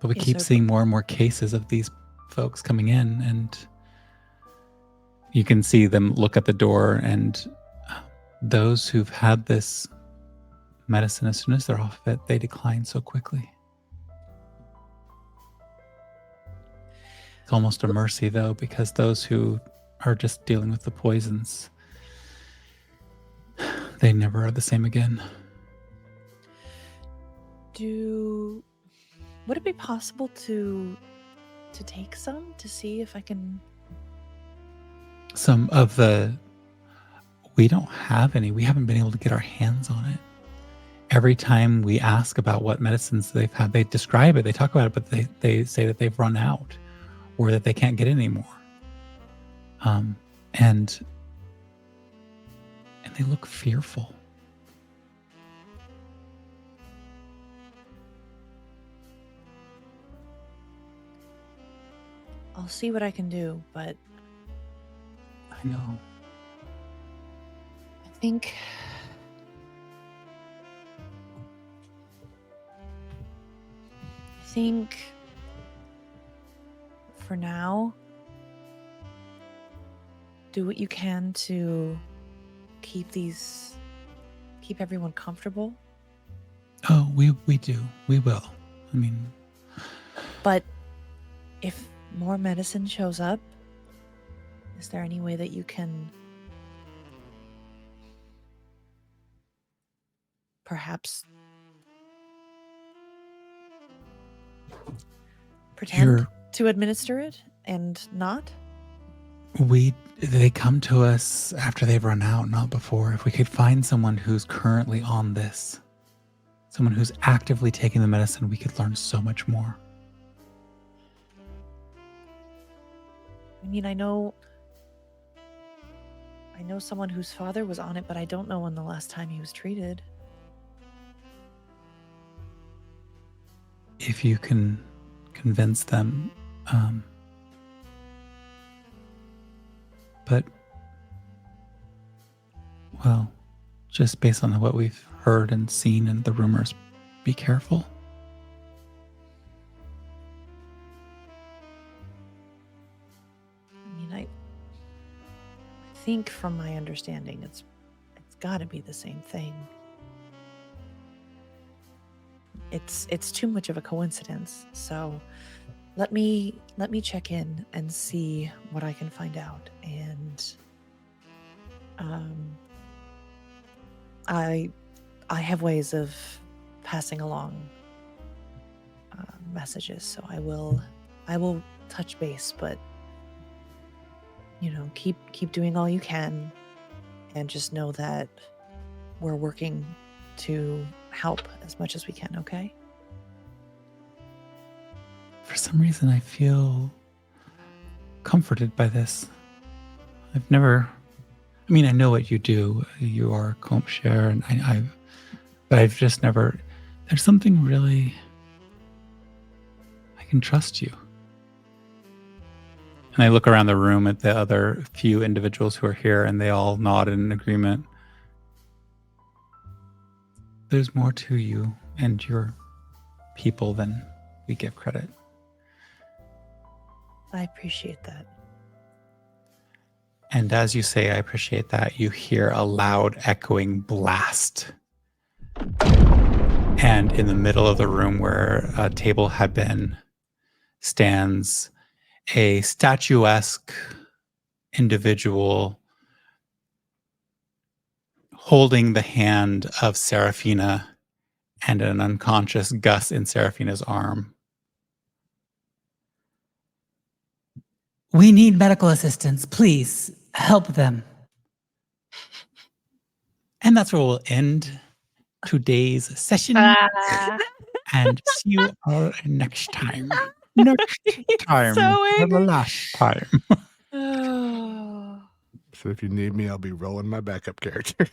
Speaker 1: But we
Speaker 2: Yes,
Speaker 1: keep
Speaker 2: sir.
Speaker 1: seeing more and more cases of these folks coming in, and you can see them look at the door, and those who've had this medicine, as soon as they're off of it, they decline so quickly. It's almost a mercy, though, because those who are just dealing with the poisons, they never are the same again.
Speaker 2: Would it be possible to take some to see if I can?
Speaker 1: Some of the We don't have any. We haven't been able to get our hands on it. Every time we ask about what medicines they've had, they describe it, they talk about it, but they say that they've run out or that they can't get any more. And they look fearful.
Speaker 2: I'll see what I can do, but
Speaker 1: I know.
Speaker 2: I think for now, do what you can to keep everyone comfortable.
Speaker 1: Oh, we do. We will. I mean,
Speaker 2: But if more medicine shows up, is there any way that you can perhaps pretend
Speaker 1: You're-
Speaker 2: to administer it and not?
Speaker 1: they come to us after they've run out, not before. If we could find someone who's currently on this, someone who's actively taking the medicine, we could learn so much more.
Speaker 2: I mean, I know someone whose father was on it, but I don't know when the last time he was treated.
Speaker 1: If you can convince them, but, well, just based on what we've heard and seen and the rumors, be careful.
Speaker 2: I mean, I think from my understanding, it's got to be the same thing. It's too much of a coincidence. So let me check in and see what I can find out. And I have ways of passing along messages, so I will touch base, but keep doing all you can, and just know that we're working to help as much as we can, okay?
Speaker 1: For some reason, I feel comforted by this. I know what you do. You are a comp share, and but I've just never, there's something really, I can trust you. And I look around the room at the other few individuals who are here, and they all nod in agreement. There's more to you and your people than we give credit.
Speaker 2: I appreciate that.
Speaker 1: And as you say, I appreciate that, you hear a loud echoing blast. And in the middle of the room where a table had been stands a statuesque individual holding the hand of Seraphina and an unconscious Gus in Seraphina's arm. We need medical assistance. Please help them. And that's where we'll end today's session. And see you all next time. Next time.
Speaker 2: So
Speaker 1: For the
Speaker 2: angry.
Speaker 1: last time.
Speaker 4: So if you need me, I'll be rolling my backup character.